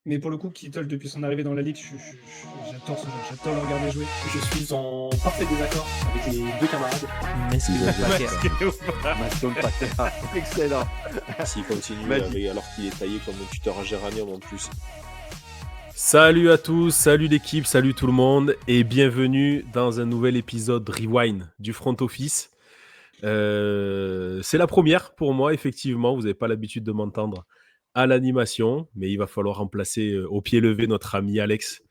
Mais pour le coup, Kittle, depuis son arrivée dans la ligue, j'adore ce joueur, j'adore le regarder jouer. Je suis en parfait désaccord avec les deux camarades. Maston Packer. Excellent. S'il continue Magique. alors qu'il est taillé comme un tuteur en géranium en plus. Salut à tous, salut l'équipe, salut tout le monde et bienvenue dans un nouvel épisode Rewind du Front Office. C'est la première pour moi, effectivement, vous n'avez pas l'habitude de m'entendre à l'animation, mais il va falloir remplacer au pied levé notre ami Alex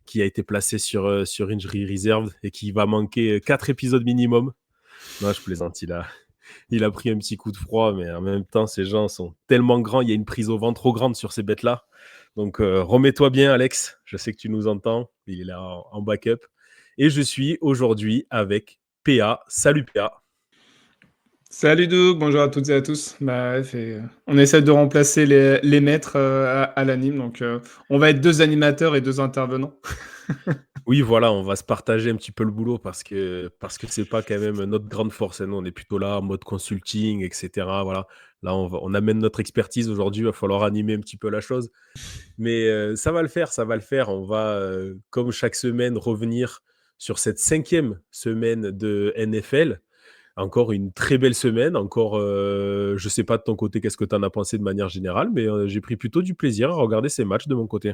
qui a été placé sur Injury Reserved et qui va manquer 4 épisodes minimum. Non, je plaisante, il a pris un petit coup de froid, mais en même temps, ces gens sont tellement grands, il y a une prise au vent trop grande sur ces bêtes-là. Donc, remets-toi bien, Alex. Je sais que tu nous entends. Il est là en backup. Et je suis aujourd'hui avec PA. Salut PA. Salut Doug, bonjour à toutes et à tous. On essaie de remplacer les maîtres à l'anime, donc on va être deux animateurs et deux intervenants. Oui, voilà, on va se partager un petit peu le boulot parce que c'est pas quand même notre grande force. Nous, on est plutôt là en mode consulting, etc. Voilà. Là, on amène notre expertise aujourd'hui. Il va falloir animer un petit peu la chose. Mais ça va le faire, ça va le faire. On va, comme chaque semaine, revenir sur cette 5e semaine de NFL. Encore une très belle semaine. Encore, je sais pas de ton côté, qu'est-ce que tu en as pensé de manière générale, mais j'ai pris plutôt du plaisir à regarder ces matchs de mon côté.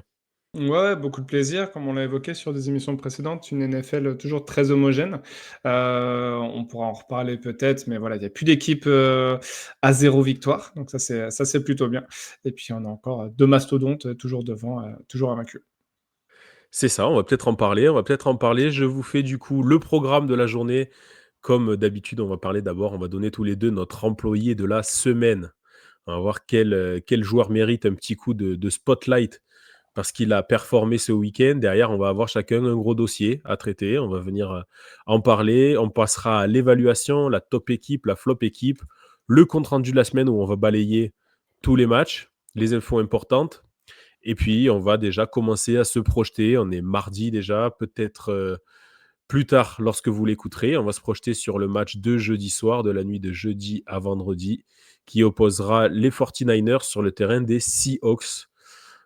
Ouais, beaucoup de plaisir, comme on l'a évoqué sur des émissions précédentes, une NFL toujours très homogène. On pourra en reparler peut-être, mais voilà, il n'y a plus d'équipe à 0 victoire, donc ça c'est plutôt bien. Et puis on a encore deux mastodontes toujours devant, toujours invaincus. C'est ça, on va peut-être en parler, Je vous fais du coup le programme de la journée. Comme d'habitude, on va parler d'abord, on va donner tous les deux notre employé de la semaine. On va voir quel joueur mérite un petit coup de spotlight parce qu'il a performé ce week-end. Derrière, on va avoir chacun un gros dossier à traiter. On va venir en parler. On passera à l'évaluation, la top équipe, la flop équipe, le compte-rendu de la semaine où on va balayer tous les matchs, les infos importantes. Et puis, on va déjà commencer à se projeter. On est mardi déjà, peut-être plus tard lorsque vous l'écouterez. On va se projeter sur le match de jeudi soir, de la nuit de jeudi à vendredi, qui opposera les 49ers sur le terrain des Seahawks.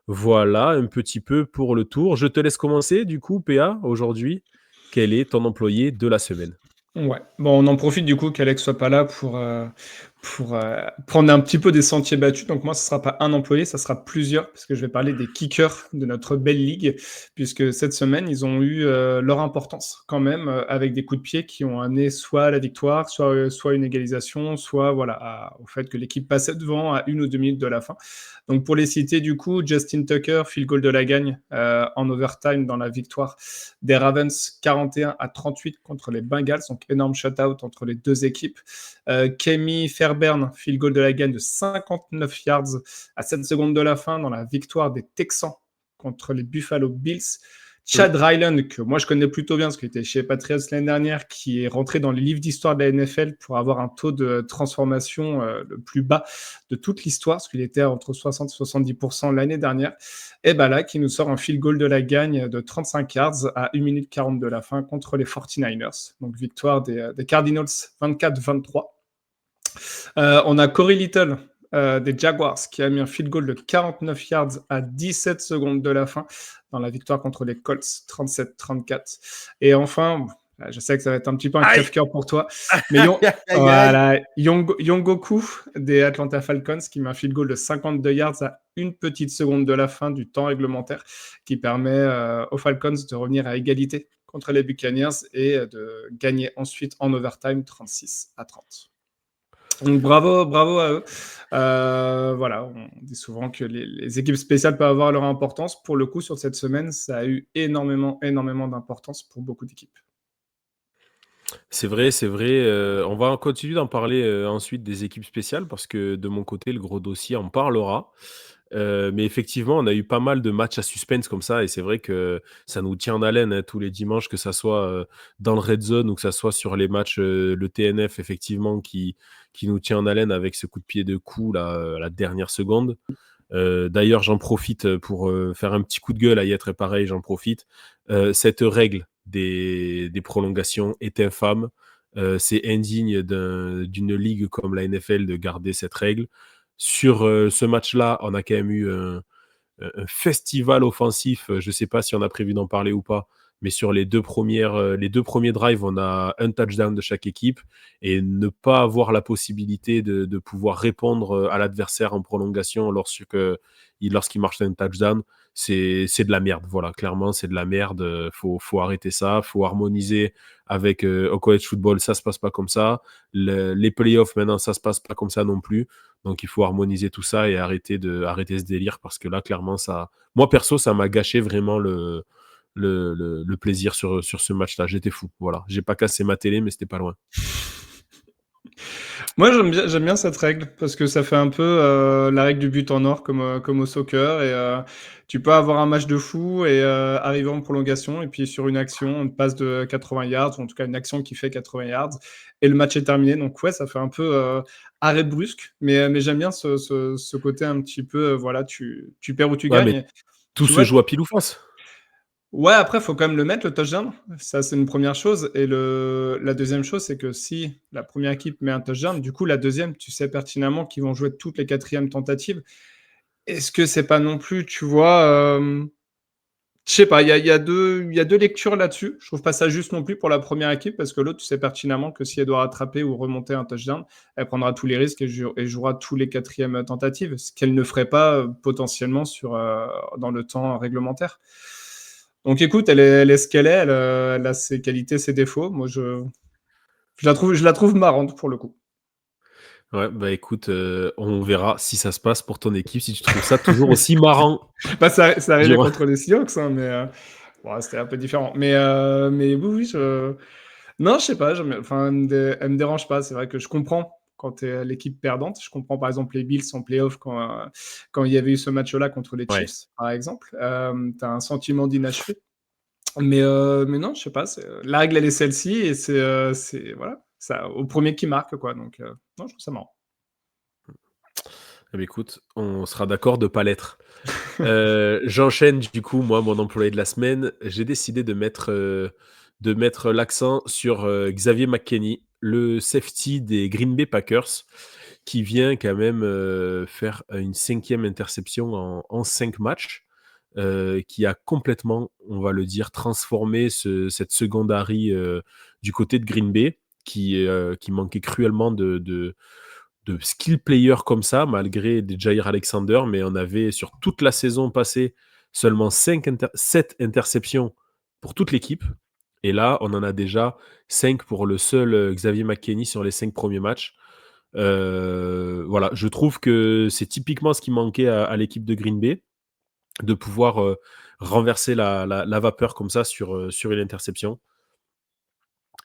Voilà un petit peu pour le tour. Je te laisse commencer, du coup, PA, aujourd'hui. Quel est ton employé de la semaine ? Ouais, bon, on en profite du coup qu'Alex soit pas là pour prendre un petit peu des sentiers battus. Donc moi, ce sera pas un employé, ça sera plusieurs, parce que je vais parler des kickers de notre belle ligue, puisque cette semaine, ils ont eu leur importance quand même, avec des coups de pied qui ont amené soit à la victoire, soit une égalisation, soit voilà, au fait que l'équipe passait devant à 1 ou 2 minutes de la fin. Donc pour les citer du coup, Justin Tucker, field goal de la gagne en overtime dans la victoire des Ravens 41-38 contre les Bengals, donc énorme shutout entre les deux équipes. Kemi Fairbairn, field goal de la gagne de 59 yards à 7 secondes de la fin dans la victoire des Texans contre les Buffalo Bills. Chad Ryland, que moi je connais plutôt bien parce qu'il était chez Patriots l'année dernière, qui est rentré dans les livres d'histoire de la NFL pour avoir un taux de transformation le plus bas de toute l'histoire, parce qu'il était entre 60 et 70% l'année dernière. Et ben là, qui nous sort un field goal de la gagne de 35 yards à 1 minute 40 de la fin contre les 49ers. Donc victoire des Cardinals 24-23. On a Corey Little des Jaguars qui a mis un field goal de 49 yards à 17 secondes de la fin dans la victoire contre les Colts 37-34. Et enfin, je sais que ça va être un petit peu un crève-cœur pour toi, mais voilà, Yongoku des Atlanta Falcons qui met un field goal de 52 yards à une petite seconde de la fin du temps réglementaire qui permet aux Falcons de revenir à égalité contre les Buccaneers et de gagner ensuite en overtime 36-30. Donc bravo à eux. Voilà, on dit souvent que les équipes spéciales peuvent avoir leur importance. Pour le coup, sur cette semaine, ça a eu énormément d'importance pour beaucoup d'équipes. C'est vrai, c'est vrai. On va continuer d'en parler ensuite des équipes spéciales parce que de mon côté, le gros dossier en parlera. Mais effectivement, on a eu pas mal de matchs à suspense comme ça et c'est vrai que ça nous tient en haleine tous les dimanches, que ça soit dans le Red Zone ou que ça soit sur les matchs, le TNF effectivement qui nous tient en haleine avec ce coup de pied de coup là, à la dernière seconde. D'ailleurs, j'en profite pour faire un petit coup de gueule à y être pareil, j'en profite. Cette règle des prolongations est infâme. C'est indigne d'une ligue comme la NFL de garder cette règle. Sur ce match-là, on a quand même eu un festival offensif. Je ne sais pas si on a prévu d'en parler ou pas, mais sur les deux premiers drives, on a un touchdown de chaque équipe et ne pas avoir la possibilité de pouvoir répondre à l'adversaire en prolongation lorsqu'il marche un touchdown, c'est de la merde. Voilà, clairement, c'est de la merde. Faut arrêter ça. Faut harmoniser avec au college football. Ça se passe pas comme ça. Les playoffs maintenant, ça se passe pas comme ça non plus. Donc il faut harmoniser tout ça et arrêter ce délire parce que là, clairement, moi perso, ça m'a gâché vraiment le plaisir sur ce match-là. J'étais fou. Voilà, j'ai pas cassé ma télé, mais c'était pas loin. Moi, j'aime bien cette règle parce que ça fait un peu la règle du but en or comme au soccer et tu peux avoir un match de fou et arriver en prolongation et puis sur une action, on passe de 80 yards ou en tout cas une action qui fait 80 yards et le match est terminé. Donc ouais, ça fait un peu arrêt brusque, mais j'aime bien ce côté un petit peu voilà, tu perds ou tu Ouais, mais gagnes. tout Tu se vois, joue à pile ou face. ouais, après, il faut quand même le mettre, le touchdown. Ça, c'est une première chose. Et la deuxième chose, c'est que si la première équipe met un touchdown, du coup, la deuxième, tu sais pertinemment qu'ils vont jouer toutes les quatrièmes tentatives. Est-ce que c'est pas non plus, tu vois, je sais pas, il y a deux lectures là-dessus. Je trouve pas ça juste non plus pour la première équipe, parce que l'autre, tu sais pertinemment que si elle doit rattraper ou remonter un touchdown, elle prendra tous les risques et jouera tous les quatrièmes tentatives, ce qu'elle ne ferait pas potentiellement dans le temps réglementaire. Donc écoute, elle est ce qu'elle est, elle a ses qualités, ses défauts. Moi, je la trouve marrante pour le coup. Ouais, bah écoute, on verra si ça se passe pour ton équipe, si tu trouves ça toujours aussi marrant. Bah, ça arrivait Dis-moi. contre les Seahawks, hein, mais bon, c'était un peu différent. Mais oui, oui, non, je sais pas, enfin, elle me dérange pas. C'est vrai que je comprends quand tu es l'équipe perdante. Je comprends par exemple les Bills en playoff quand il y avait eu ce match-là contre les Ouais. Chiefs, par exemple. Tu as un sentiment d'inachevé. Mais non, je sais pas, la règle elle est celle-ci et c'est voilà, ça au premier qui marque quoi, donc non, je trouve ça marrant. Eh bien, écoute, on sera d'accord de pas l'être. J'enchaîne du coup, moi, mon employé de la semaine. J'ai décidé de mettre l'accent sur Xavier McKinney, le safety des Green Bay Packers, qui vient quand même faire une 5e interception en 5 matchs, qui a complètement, on va le dire, transformé cette secondary du côté de Green Bay, qui manquait cruellement de skill player comme ça, malgré des Jair Alexander, mais on avait sur toute la saison passée seulement 7 interceptions pour toute l'équipe. Et là, on en a déjà 5 pour le seul Xavier McKinney sur les 5 premiers matchs. Voilà, je trouve que c'est typiquement ce qui manquait à l'équipe de Green Bay, de pouvoir renverser la vapeur comme ça sur une interception.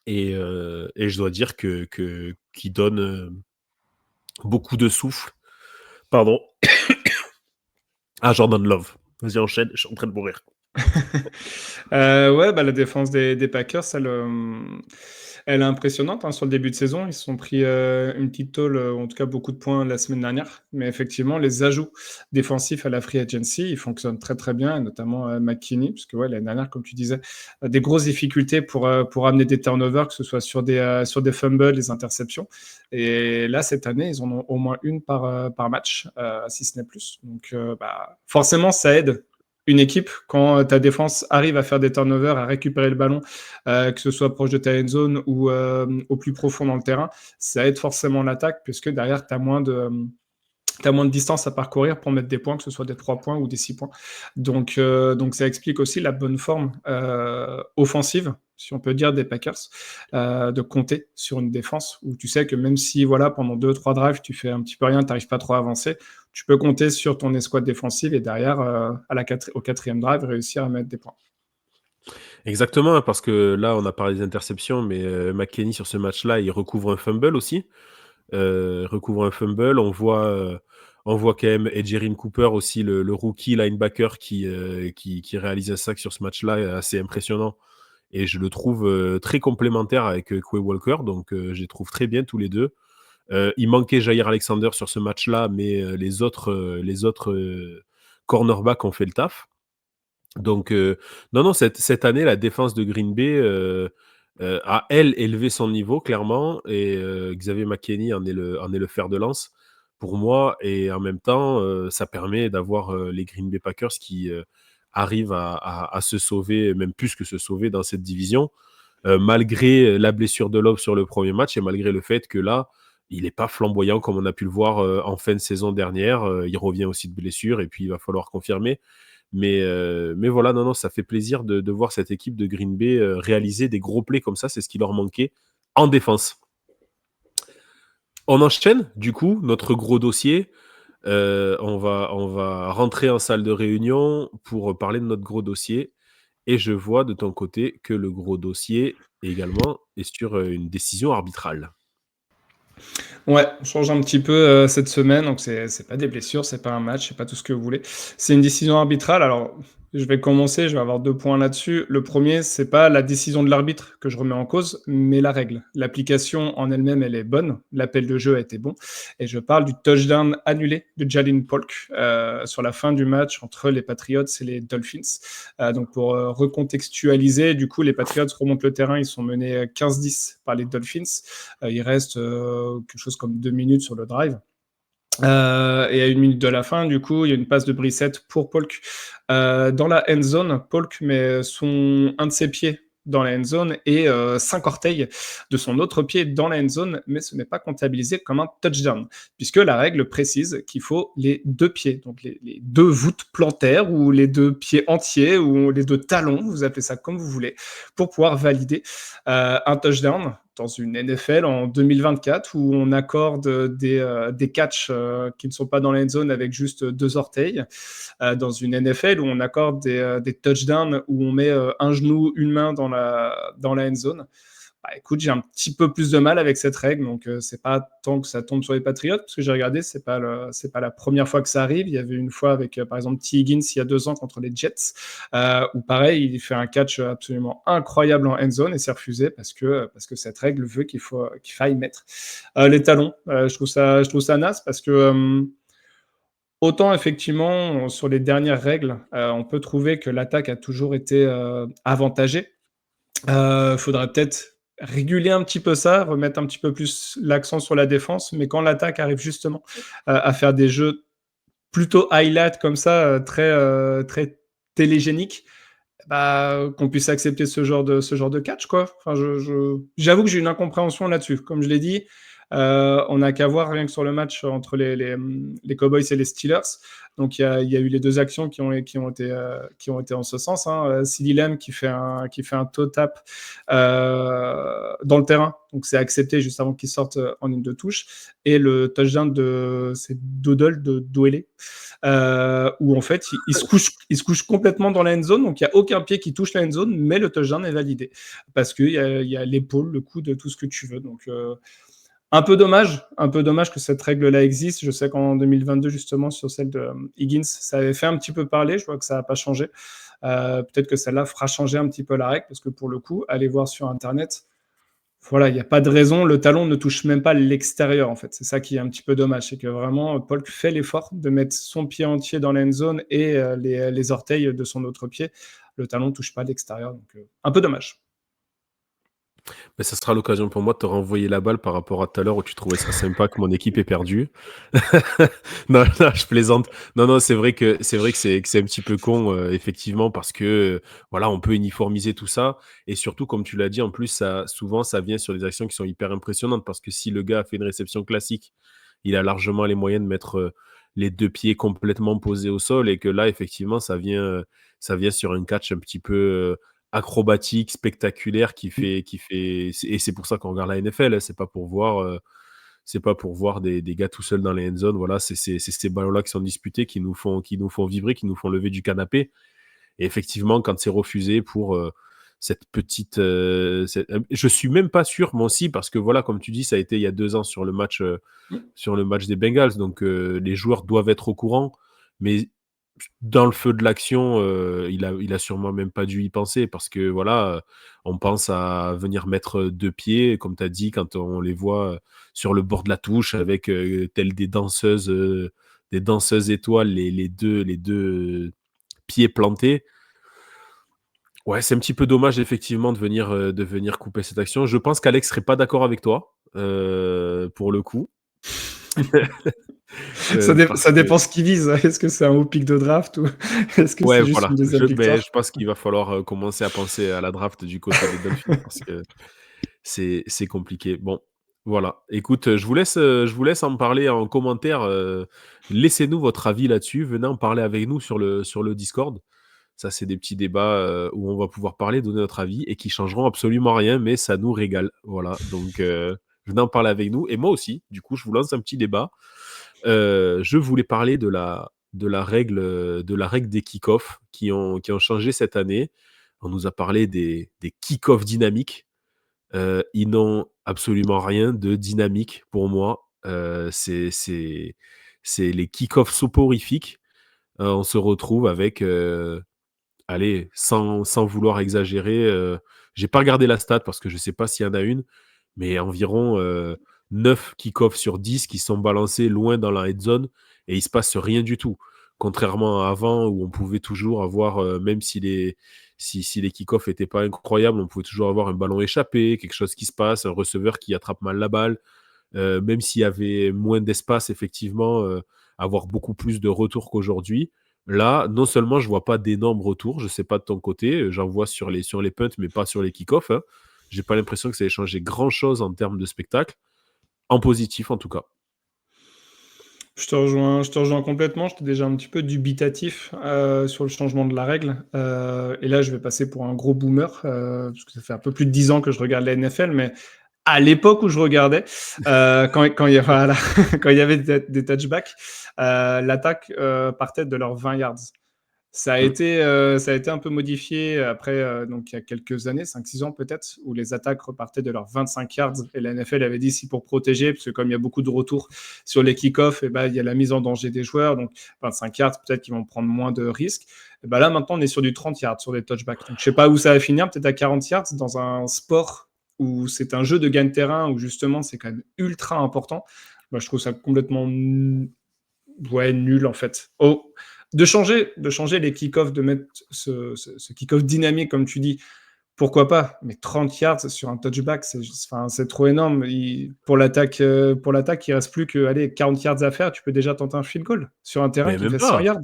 Et je dois dire qu'il donne beaucoup de souffle. Pardon. Ah, Jordan Love. Vas-y, enchaîne, je suis en train de mourir. Ouais, bah, la défense des Packers, elle est impressionnante, hein, sur le début de saison. Ils se sont pris, une petite tôle, en tout cas beaucoup de points la semaine dernière. Mais effectivement, les ajouts défensifs à la free agency, ils fonctionnent très, très bien et notamment, McKinney puisque ouais, l'année dernière, comme tu disais, des grosses difficultés pour amener des turnovers, que ce soit sur des fumbles, des interceptions et là, cette année, ils en ont au moins une par match, si ce n'est plus. Donc, bah, forcément, ça aide une équipe, quand ta défense arrive à faire des turnovers, à récupérer le ballon, que ce soit proche de ta end zone ou au plus profond dans le terrain, ça aide forcément l'attaque, puisque derrière, tu as moins de distance à parcourir pour mettre des points, que ce soit des 3 points ou des 6 points. Donc ça explique aussi la bonne forme offensive, si on peut dire, des Packers, de compter sur une défense où tu sais que même si voilà, pendant 2-3 drives, tu fais un petit peu rien, tu n'arrives pas trop à avancer, tu peux compter sur ton escouade défensive et derrière, au 4e drive, réussir à mettre des points. Exactement, parce que là, on a parlé des interceptions, mais McKinney, sur ce match-là, il recouvre un fumble aussi. On voit quand même Edgerrin Cooper aussi, le rookie linebacker qui réalise un sac sur ce match-là, assez impressionnant. Et je le trouve très complémentaire avec Quay Walker, donc je les trouve très bien tous les deux. Il manquait Jair Alexander sur ce match-là, mais les autres cornerbacks ont fait le taf. Donc, non, cette année, la défense de Green Bay a, elle, élevé son niveau, clairement, et Xavier McKinney en est le fer de lance, pour moi. Et en même temps, ça permet d'avoir les Green Bay Packers qui arrivent à se sauver, même plus que se sauver dans cette division, malgré la blessure de Love sur le premier match et malgré le fait que là, il n'est pas flamboyant comme on a pu le voir en fin de saison dernière. Il revient aussi de blessure et puis il va falloir confirmer. Mais voilà, non, ça fait plaisir de voir cette équipe de Green Bay réaliser des gros plays comme ça. C'est ce qui leur manquait en défense. On enchaîne, du coup, notre gros dossier. On va rentrer en salle de réunion pour parler de notre gros dossier. Et je vois de ton côté que le gros dossier également est sur une décision arbitrale. Ouais, on change un petit peu cette semaine, donc c'est pas des blessures, c'est pas un match, c'est pas tout ce que vous voulez. C'est une décision arbitrale. Alors, je vais commencer, je vais avoir 2 points là-dessus. Le premier, c'est pas la décision de l'arbitre que je remets en cause, mais la règle. L'application en elle-même, elle est bonne. L'appel de jeu a été bon. Et je parle du touchdown annulé de Jalen Polk sur la fin du match entre les Patriots et les Dolphins. Donc, pour recontextualiser, du coup, les Patriots remontent le terrain, ils sont menés 15-10 par les Dolphins. Il reste quelque chose comme 2 minutes sur le drive. Et à 1 minute de la fin, du coup, il y a une passe de Brissett pour Polk dans la end zone. Polk met un de ses pieds dans la end zone et 5 orteils de son autre pied dans la end zone, mais ce n'est pas comptabilisé comme un touchdown, puisque la règle précise qu'il faut les 2 pieds, donc les 2 voûtes plantaires ou les 2 pieds entiers ou les 2 talons, vous appelez ça comme vous voulez, pour pouvoir valider un touchdown dans une NFL en 2024 où on accorde des catchs qui ne sont pas dans la end zone avec juste 2 orteils, dans une NFL où on accorde des touchdowns où on met un genou, une main dans la end zone. Bah, écoute, j'ai un petit peu plus de mal avec cette règle, donc c'est pas tant que ça tombe sur les Patriots, parce que j'ai regardé, c'est pas la première fois que ça arrive. Il y avait une fois avec, par exemple, T. Higgins il y a 2 ans contre les Jets, où pareil, il fait un catch absolument incroyable en end zone et c'est refusé parce que cette règle veut qu'il faille mettre les talons. Je trouve ça naze parce que autant effectivement, sur les dernières règles, on peut trouver que l'attaque a toujours été avantagée. Faudrait peut-être réguler un petit peu ça, remettre un petit peu plus l'accent sur la défense, mais quand l'attaque arrive justement à faire des jeux plutôt highlight comme ça, très télégéniques, bah, qu'on puisse accepter ce genre de catch, quoi. Enfin, j'avoue que j'ai une incompréhension là-dessus. Comme je l'ai dit, on n'a qu'à voir rien que sur le match entre les Cowboys et les Steelers. Donc il y a eu les 2 actions qui ont été en ce sens. CeeDee Lamb qui fait un toe tap dans le terrain, donc c'est accepté juste avant qu'il sorte en ligne de touche. Et le touchdown c'est Doodle de Dwele, où en fait il se couche complètement dans la end zone, donc il n'y a aucun pied qui touche la end zone, mais le touchdown est validé parce qu'il y a l'épaule, le coude, tout ce que tu veux. Donc un peu dommage que cette règle-là existe. Je sais qu'en 2022, justement, sur celle de Higgins, ça avait fait un petit peu parler. Je vois que ça n'a pas changé. Peut-être que celle-là fera changer un petit peu la règle, parce que pour le coup, allez voir sur Internet, voilà, il n'y a pas de raison. Le talon ne touche même pas l'extérieur, en fait. C'est ça qui est un petit peu dommage. C'est que vraiment, Paul fait l'effort de mettre son pied entier dans la end zone et les orteils de son autre pied. Le talon ne touche pas l'extérieur. Donc, un peu dommage. Mais ça sera l'occasion pour moi de te renvoyer la balle par rapport à tout à l'heure où tu trouvais ça sympa que mon équipe ait perdu. Non, je plaisante. Non, c'est vrai que c'est un petit peu con, effectivement, parce que voilà, on peut uniformiser tout ça. Et surtout, comme tu l'as dit, en plus, souvent, ça vient sur des actions qui sont hyper impressionnantes parce que si le gars a fait une réception classique, il a largement les moyens de mettre les 2 pieds complètement posés au sol et que là, effectivement, ça vient sur un catch un petit peu acrobatique, spectaculaire et c'est pour ça qu'on regarde la NFL, hein, c'est pas pour voir des gars tout seuls dans les end zones. Voilà, c'est ces ballons-là qui sont disputés qui nous font vibrer, qui nous font lever du canapé. Et effectivement, quand c'est refusé pour cette petite, je suis même pas sûr, moi aussi, parce que voilà, comme tu dis, ça a été il y a 2 ans sur le match des Bengals, donc les joueurs doivent être au courant, mais dans le feu de l'action, il a sûrement même pas dû y penser parce que voilà, on pense à venir mettre 2 pieds, comme tu as dit, quand on les voit sur le bord de la touche avec telles des danseuses étoiles, les deux pieds plantés. Ouais, c'est un petit peu dommage effectivement de venir couper cette action. Je pense qu'Alex serait pas d'accord avec toi, pour le coup. Ça parce que dépend ce qu'ils visent. Est-ce que c'est un haut pic de draft ou est-ce que ouais, c'est juste voilà, une deuxième je victoire? pense qu'il va falloir, commencer à penser à la draft du côté des Dolphins parce que c'est compliqué. Bon, voilà. Écoute, je vous laisse en parler en commentaire, laissez-nous votre avis là-dessus. Venez en parler avec nous sur le Discord. Ça, c'est des petits débats, où on va pouvoir parler, donner notre avis et qui changeront absolument rien, mais ça nous régale. Voilà, donc venez en parler avec nous et moi aussi. Du coup, je vous lance un petit débat. Je voulais parler de la règle des kick-offs qui ont changé cette année. On nous a parlé des kick-offs dynamiques. Ils n'ont absolument rien de dynamique pour moi. C'est les kick-offs soporifiques. On se retrouve avec, allez, sans vouloir exagérer, j'ai pas regardé la stat parce que je sais pas s'il y en a une, mais environ, 9 kick-offs sur 10 qui sont balancés loin dans la head zone et il se passe rien du tout. Contrairement à avant où on pouvait toujours avoir, même si les kick-offs étaient pas incroyables, on pouvait toujours avoir un ballon échappé, quelque chose qui se passe, un receveur qui attrape mal la balle. Même s'il y avait moins d'espace effectivement, avoir beaucoup plus de retours qu'aujourd'hui. Là, non seulement je vois pas d'énormes retours, je sais pas de ton côté, j'en vois sur les punts, mais pas sur les kick-offs, hein. J'ai pas l'impression que ça ait changé grand-chose en termes de spectacle, en positif en tout cas. Je te rejoins complètement. J'étais déjà un petit peu dubitatif, sur le changement de la règle, et là, je vais passer pour un gros boomer, parce que ça fait un peu plus de 10 ans que je regarde la NFL, mais à l'époque où je regardais, quand il y a voilà, quand il y avait des touchbacks, l'attaque, partait de leurs 20 yards. Mmh. Ça a été un peu modifié après, donc il y a quelques années, 5-6 ans peut-être, où les attaques repartaient de leurs 25 yards et la NFL avait dit si pour protéger, parce que comme il y a beaucoup de retours sur les kick-offs, et ben, il y a la mise en danger des joueurs, donc 25 yards, peut-être qu'ils vont prendre moins de risques. Et ben là, maintenant, on est sur du 30 yards sur des touchbacks. Donc je sais pas où ça va finir, peut-être à 40 yards dans un sport où c'est un jeu de gain de terrain, où justement c'est quand même ultra important. Moi, je trouve ça complètement ouais, nul en fait. Oh, de changer les kick-offs, de mettre ce kick-off dynamique, comme tu dis, pourquoi pas? Mais 30 yards sur un touchback, enfin, c'est trop énorme. Pour l'attaque, il reste plus que allez, 40 yards à faire. Tu peux déjà tenter un field goal sur un terrain Mais qui même fait 100 pas! yards.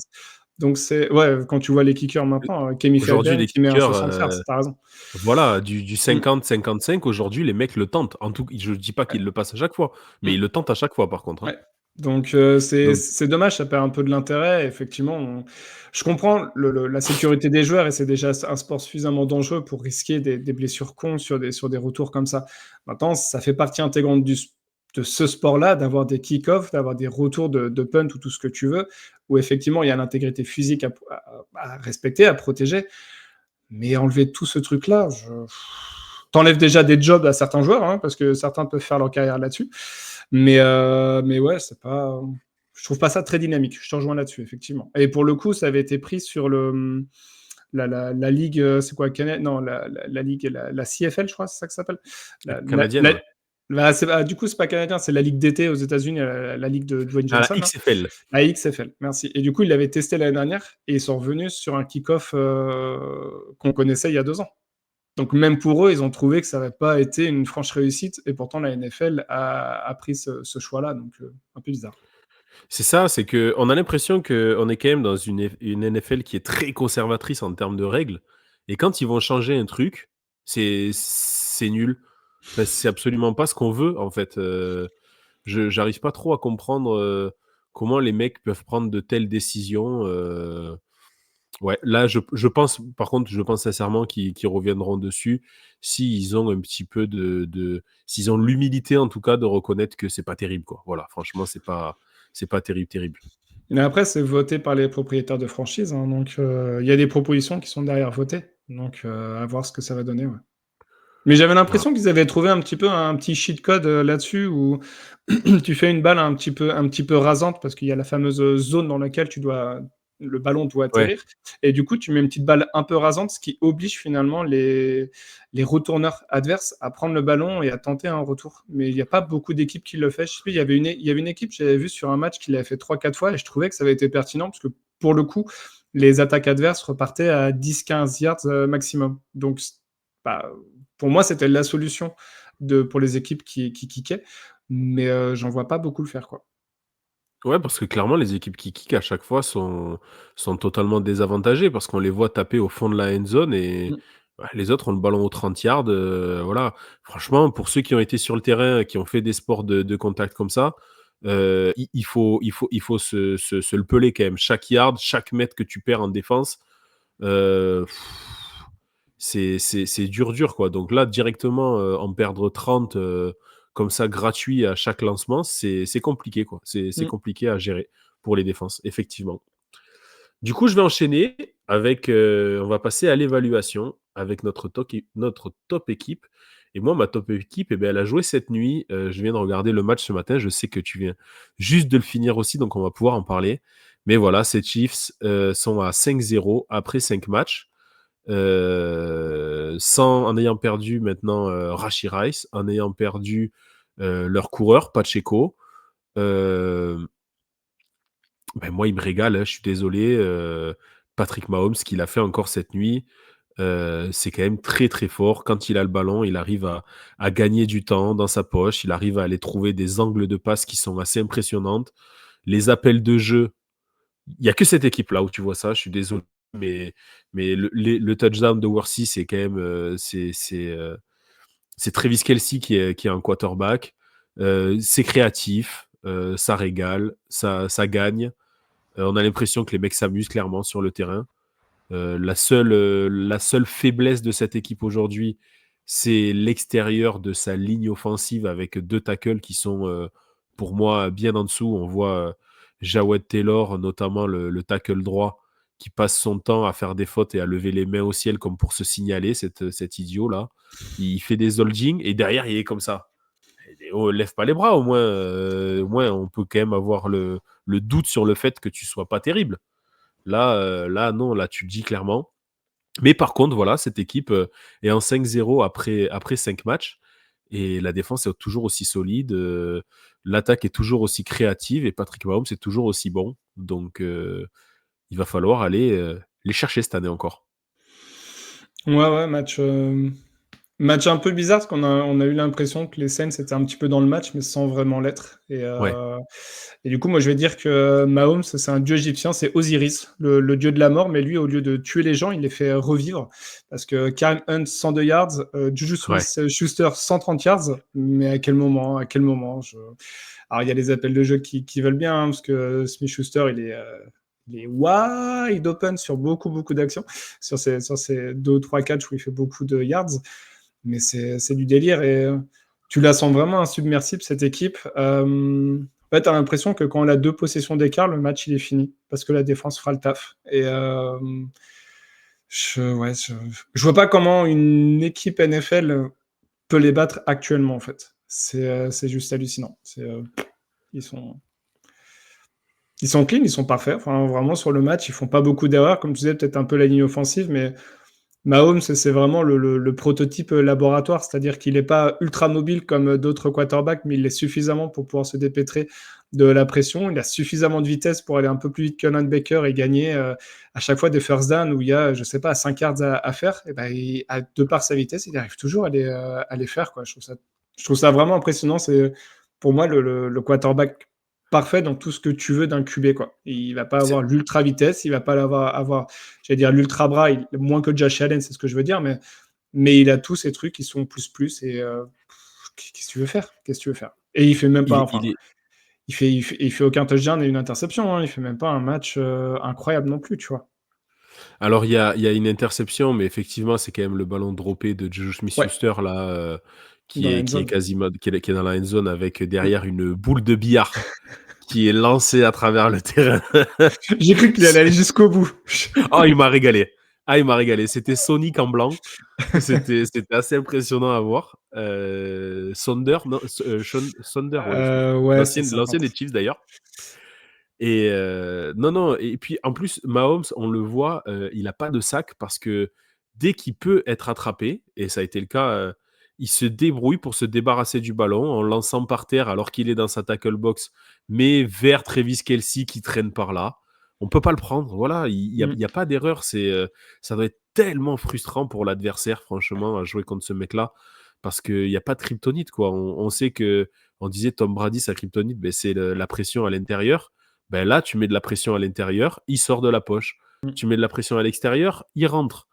Donc c'est ouais, quand tu vois les kickers maintenant, Kemi Aujourd'hui Fairbairn les qui met un kickers, 60 yards, t'as raison. voilà, du Mm, 50-55 aujourd'hui les mecs le tentent. En tout je dis pas qu'ils ouais. le passent à chaque fois, mais ils Mm. le tentent à chaque fois par contre, hein. Ouais. Donc Donc c'est dommage, ça perd un peu de l'intérêt. Effectivement, je comprends la sécurité des joueurs et c'est déjà un sport suffisamment dangereux pour risquer des blessures cons sur des retours comme ça. Maintenant, ça fait partie intégrante de ce sport-là, d'avoir des kick-offs, d'avoir des retours de punt ou tout ce que tu veux, où effectivement, il y a l'intégrité physique à respecter, à protéger. Mais enlever tout ce truc-là, t'enlèves déjà des jobs à certains joueurs, hein, parce que certains peuvent faire leur carrière là-dessus. Mais ouais, c'est pas. Je trouve pas ça très dynamique. Je te rejoins là-dessus, effectivement. Et pour le coup, ça avait été pris sur la ligue, c'est quoi, non, la ligue, la CFL, je crois, c'est ça que ça s'appelle. canadienne, ouais. Du coup, c'est pas canadien, c'est la ligue d'été aux États-Unis, la ligue de Dwayne Ah, la Johnson, là. XFL. La XFL, merci. Et du coup, ils l'avaient testé l'année dernière et ils sont revenus sur un kick-off qu'on connaissait il y a 2 ans. Donc même pour eux, ils ont trouvé que ça n'avait pas été une franche réussite et pourtant la NFL a pris ce choix-là, donc un peu bizarre. C'est ça, c'est qu'on a l'impression qu'on est quand même dans une NFL qui est très conservatrice en termes de règles et quand ils vont changer un truc, c'est nul. Enfin, c'est absolument pas ce qu'on veut, en fait, je j'arrive pas trop à comprendre, comment les mecs peuvent prendre de telles décisions, ouais, là, je pense par contre, je pense sincèrement qu'ils reviendront dessus s'ils ont un petit peu s'ils ont l'humilité, en tout cas, de reconnaître que c'est pas terrible, quoi. Voilà, franchement, c'est pas terrible, terrible. Mais après, c'est voté par les propriétaires de franchise, hein, donc il y a des propositions qui sont derrière votées, donc à voir ce que ça va donner, ouais. Mais j'avais Voilà. l'impression qu'ils avaient trouvé un petit peu un petit cheat code, là-dessus où tu fais une balle un petit peu rasante parce qu'il y a la fameuse, zone dans laquelle le ballon doit Ouais. atterrir et du coup, tu mets une petite balle un peu rasante, ce qui oblige finalement les retourneurs adverses à prendre le ballon et à tenter un retour. Mais il y a pas beaucoup d'équipes qui le fait. Je sais plus, il y avait une équipe, j'avais vu sur un match qui l'avait fait 3-4 fois et je trouvais que ça avait été pertinent parce que pour le coup, les attaques adverses repartaient à 10-15 yards, maximum. Donc bah, pour moi, c'était la solution pour les équipes qui kickaient, mais j'en vois pas beaucoup le faire, quoi. Ouais, parce que clairement, les équipes qui kick à chaque fois sont totalement désavantagées parce qu'on les voit taper au fond de la end zone et Mmh. ouais, les autres ont le ballon aux 30 yards. Voilà. Franchement, pour ceux qui ont été sur le terrain, qui ont fait des sports de contact comme ça, il faut se le peler quand même. Chaque yard, chaque mètre que tu perds en défense, euh, c'est dur, dur, quoi. Donc là, directement, en perdre 30 comme ça, gratuit à chaque lancement, c'est compliqué, quoi. C'est Mmh. compliqué à gérer pour les défenses, effectivement. Du coup, je vais enchaîner avec, on va passer à l'évaluation avec notre top équipe. Et moi, ma top équipe, eh ben, elle a joué cette nuit. Je viens de regarder le match ce matin. Je sais que tu viens juste de le finir aussi, donc on va pouvoir en parler. Mais voilà, ces Chiefs sont à 5-0 après 5 matchs. En ayant perdu maintenant Rashee Rice, en ayant perdu leur coureur, Pacheco. Euh, ben moi, il me régale, hein, je suis désolé. Patrick Mahomes, ce qu'il a fait encore cette nuit, c'est quand même très très fort. Quand il a le ballon, il arrive à gagner du temps dans sa poche, il arrive à aller trouver des angles de passe qui sont assez impressionnantes. Les appels de jeu, il n'y a que cette équipe-là où tu vois ça, je suis désolé. Mais le touchdown de Worthy, c'est quand même c'est Travis Kelce qui est un quarterback. C'est créatif, ça régale, ça gagne. On a l'impression que les mecs s'amusent clairement sur le terrain. La seule faiblesse de cette équipe aujourd'hui, c'est l'extérieur de sa ligne offensive avec 2 tackles qui sont, pour moi, bien en dessous. On voit Jawed Taylor, notamment le tackle droit, qui passe son temps à faire des fautes et à lever les mains au ciel comme pour se signaler, cet idiot-là. Il fait des holdings et derrière, il est comme ça. Oh, lève pas les bras, au moins on peut quand même avoir le doute sur le fait que tu sois pas terrible. Là, non, là, tu le dis clairement. Mais par contre, voilà, cette équipe est en 5-0 après 5 matchs. Et la défense est toujours aussi solide. L'attaque est toujours aussi créative. Et Patrick Mahomes est toujours aussi bon. Donc, il va falloir aller les chercher cette année encore. Ouais, ouais, match un peu bizarre parce qu'on a eu l'impression que les Saints étaient un petit peu dans le match, mais sans vraiment l'être. Ouais, Et du coup, moi, je vais dire que Mahomes, c'est un dieu égyptien, c'est Osiris, le dieu de la mort, mais lui, au lieu de tuer les gens, il les fait revivre. Parce que Kareem Hunt, 102 yards, Juju ouais. Smith-Schuster, 130 yards, mais à quel moment, Alors, il y a les appels de jeu qui veulent bien, hein, parce que Smith-Schuster, il est wide open sur beaucoup, beaucoup d'actions, sur ces 2 ou 3 catchs où il fait beaucoup de yards. Mais c'est du délire et tu la sens vraiment insubmersible, cette équipe. En fait, tu as l'impression que quand on a 2 possessions d'écart, le match il est fini parce que la défense fera le taf. Et ouais, je vois pas comment une équipe NFL peut les battre actuellement, en fait. C'est juste hallucinant. Ils sont, ils sont clean, ils sont parfaits. Enfin, vraiment, sur le match, ils font pas beaucoup d'erreurs. Comme tu disais, peut-être un peu la ligne offensive, mais Mahomes, c'est vraiment le prototype laboratoire, c'est-à-dire qu'il n'est pas ultra mobile comme d'autres quarterbacks, mais il l'est suffisamment pour pouvoir se dépêtrer de la pression. Il a suffisamment de vitesse pour aller un peu plus vite que Baker et gagner à chaque fois des first down où il y a, je sais pas, 5 yards à faire. Et ben, de par sa vitesse, il arrive toujours à les faire, quoi. Je trouve ça vraiment impressionnant. C'est pour moi le quarterback parfait dans tout ce que tu veux d'un QB, quoi. Il va pas C'est avoir l'ultra vitesse, il va pas avoir j'allais dire l'ultra bras, moins que Josh Allen, c'est ce que je veux dire, mais il a tous ces trucs qui sont plus et qu'est-ce que tu veux faire? Qu'est-ce que tu veux faire? Et il fait même pas, il, enfin, il est, il fait aucun touchdown et une interception, hein, il fait même pas un match incroyable non plus, tu vois. Alors, il y a une interception, mais effectivement, c'est quand même le ballon droppé de Juju Ouais, Smith-Schuster, là, dans qui la est, end qui est zone. quasiment qui est dans la end zone avec Mm. derrière une boule de billard qui est lancée à travers le terrain. J'ai cru qu'il allait aller jusqu'au bout. Oh, il m'a régalé. Ah, il m'a régalé. C'était Sonic en blanc. C'était assez impressionnant à voir. Sonder, non, Sonder, ouais, Ouais, c'est ça. l'ancien des Chiefs d'ailleurs. Et non, non, et puis en plus, Mahomes, on le voit, il a pas de sac parce que dès qu'il peut être attrapé, et ça a été le cas, il se débrouille pour se débarrasser du ballon en lançant par terre alors qu'il est dans sa tackle box, mais vers Travis Kelce qui traîne par là. On peut pas le prendre, voilà, il y a, Mm. il y a pas d'erreur. Ça doit être tellement frustrant pour l'adversaire, franchement, à jouer contre ce mec-là. parce qu'il n'y a pas de kryptonite, quoi. On sait que, on disait Tom Brady, sa kryptonite, ben, c'est la pression à l'intérieur. Ben là, tu mets de la pression à l'intérieur, il sort de la poche. Mm. Tu mets de la pression à l'extérieur, il rentre.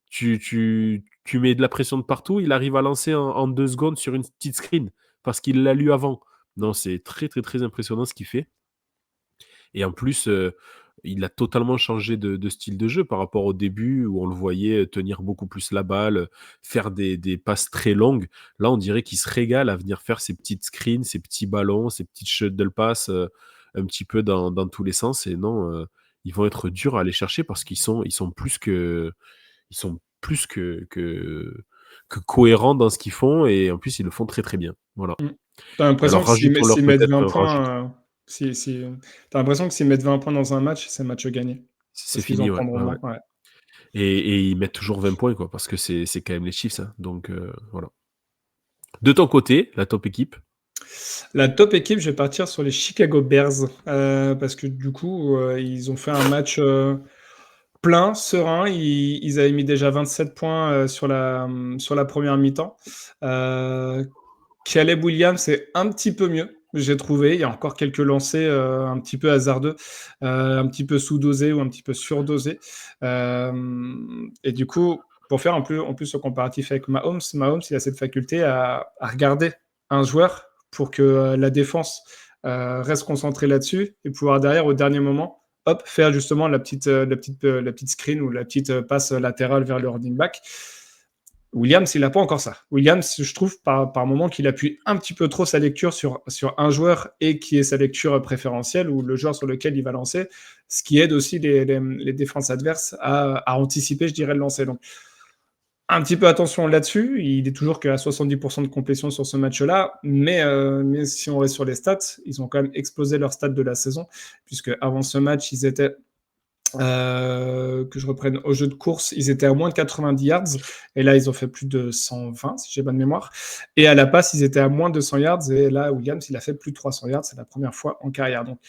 Tu mets de la pression de partout, il arrive à lancer en 2 secondes sur une petite screen parce qu'il l'a lu avant. Non, c'est très, très, très impressionnant ce qu'il fait. Et en plus, il a totalement changé de style de jeu par rapport au début où on le voyait tenir beaucoup plus la balle, faire des passes très longues. Là, on dirait qu'il se régale à venir faire ses petites screens, ses petits ballons, ses petites shuttle passes un petit peu dans tous les sens. Et non, ils vont être durs à aller chercher parce qu'ils sont plus que cohérents dans ce qu'ils font et en plus, ils le font très, très bien. Voilà. Mm. T'as l'impression Alors que s'ils met- rajoutons-leur s'ils mettent peut-être 20 rajoute points, t'as l'impression que s'ils mettent 20 points dans un match, c'est match gagné. c'est Parce qu'ils en fini, ouais, prendront ouais, ouais. moins. Ouais. Et ils mettent toujours 20 points, quoi, parce que c'est quand même les Chiefs, hein, donc voilà. De ton côté, la top équipe? La top équipe, je vais partir sur les Chicago Bears, parce que du coup, ils ont fait un match plein, serein. Ils avaient mis déjà 27 points sur la première mi-temps. Euh, Caleb Williams, c'est un petit peu mieux, j'ai trouvé. Il y a encore quelques lancers un petit peu hasardeux, un petit peu sous-dosés ou un petit peu surdosés. Et du coup, pour faire un peu en plus ce comparatif avec Mahomes, il a cette faculté à regarder un joueur pour que la défense reste concentrée là-dessus et pouvoir derrière, au dernier moment, hop, faire justement la petite screen ou la petite passe latérale vers le running back. Williams, il n'a pas encore ça. Williams, je trouve par moment qu'il appuie un petit peu trop sa lecture sur un joueur et qui est sa lecture préférentielle ou le joueur sur lequel il va lancer, ce qui aide aussi les défenses adverses à anticiper, je dirais, le lancer. Donc, un petit peu attention là-dessus. Il est toujours qu'à 70% de complétion sur ce match-là, mais si on reste sur les stats, ils ont quand même explosé leurs stats de la saison, puisque avant ce match, ils étaient que je reprenne au jeu de course, ils étaient à moins de 90 yards, et là ils ont fait plus de 120 si j'ai bonne mémoire, et à la passe ils étaient à moins de 100 yards, et là Williams il a fait plus de 300 yards, c'est la première fois en carrière. Donc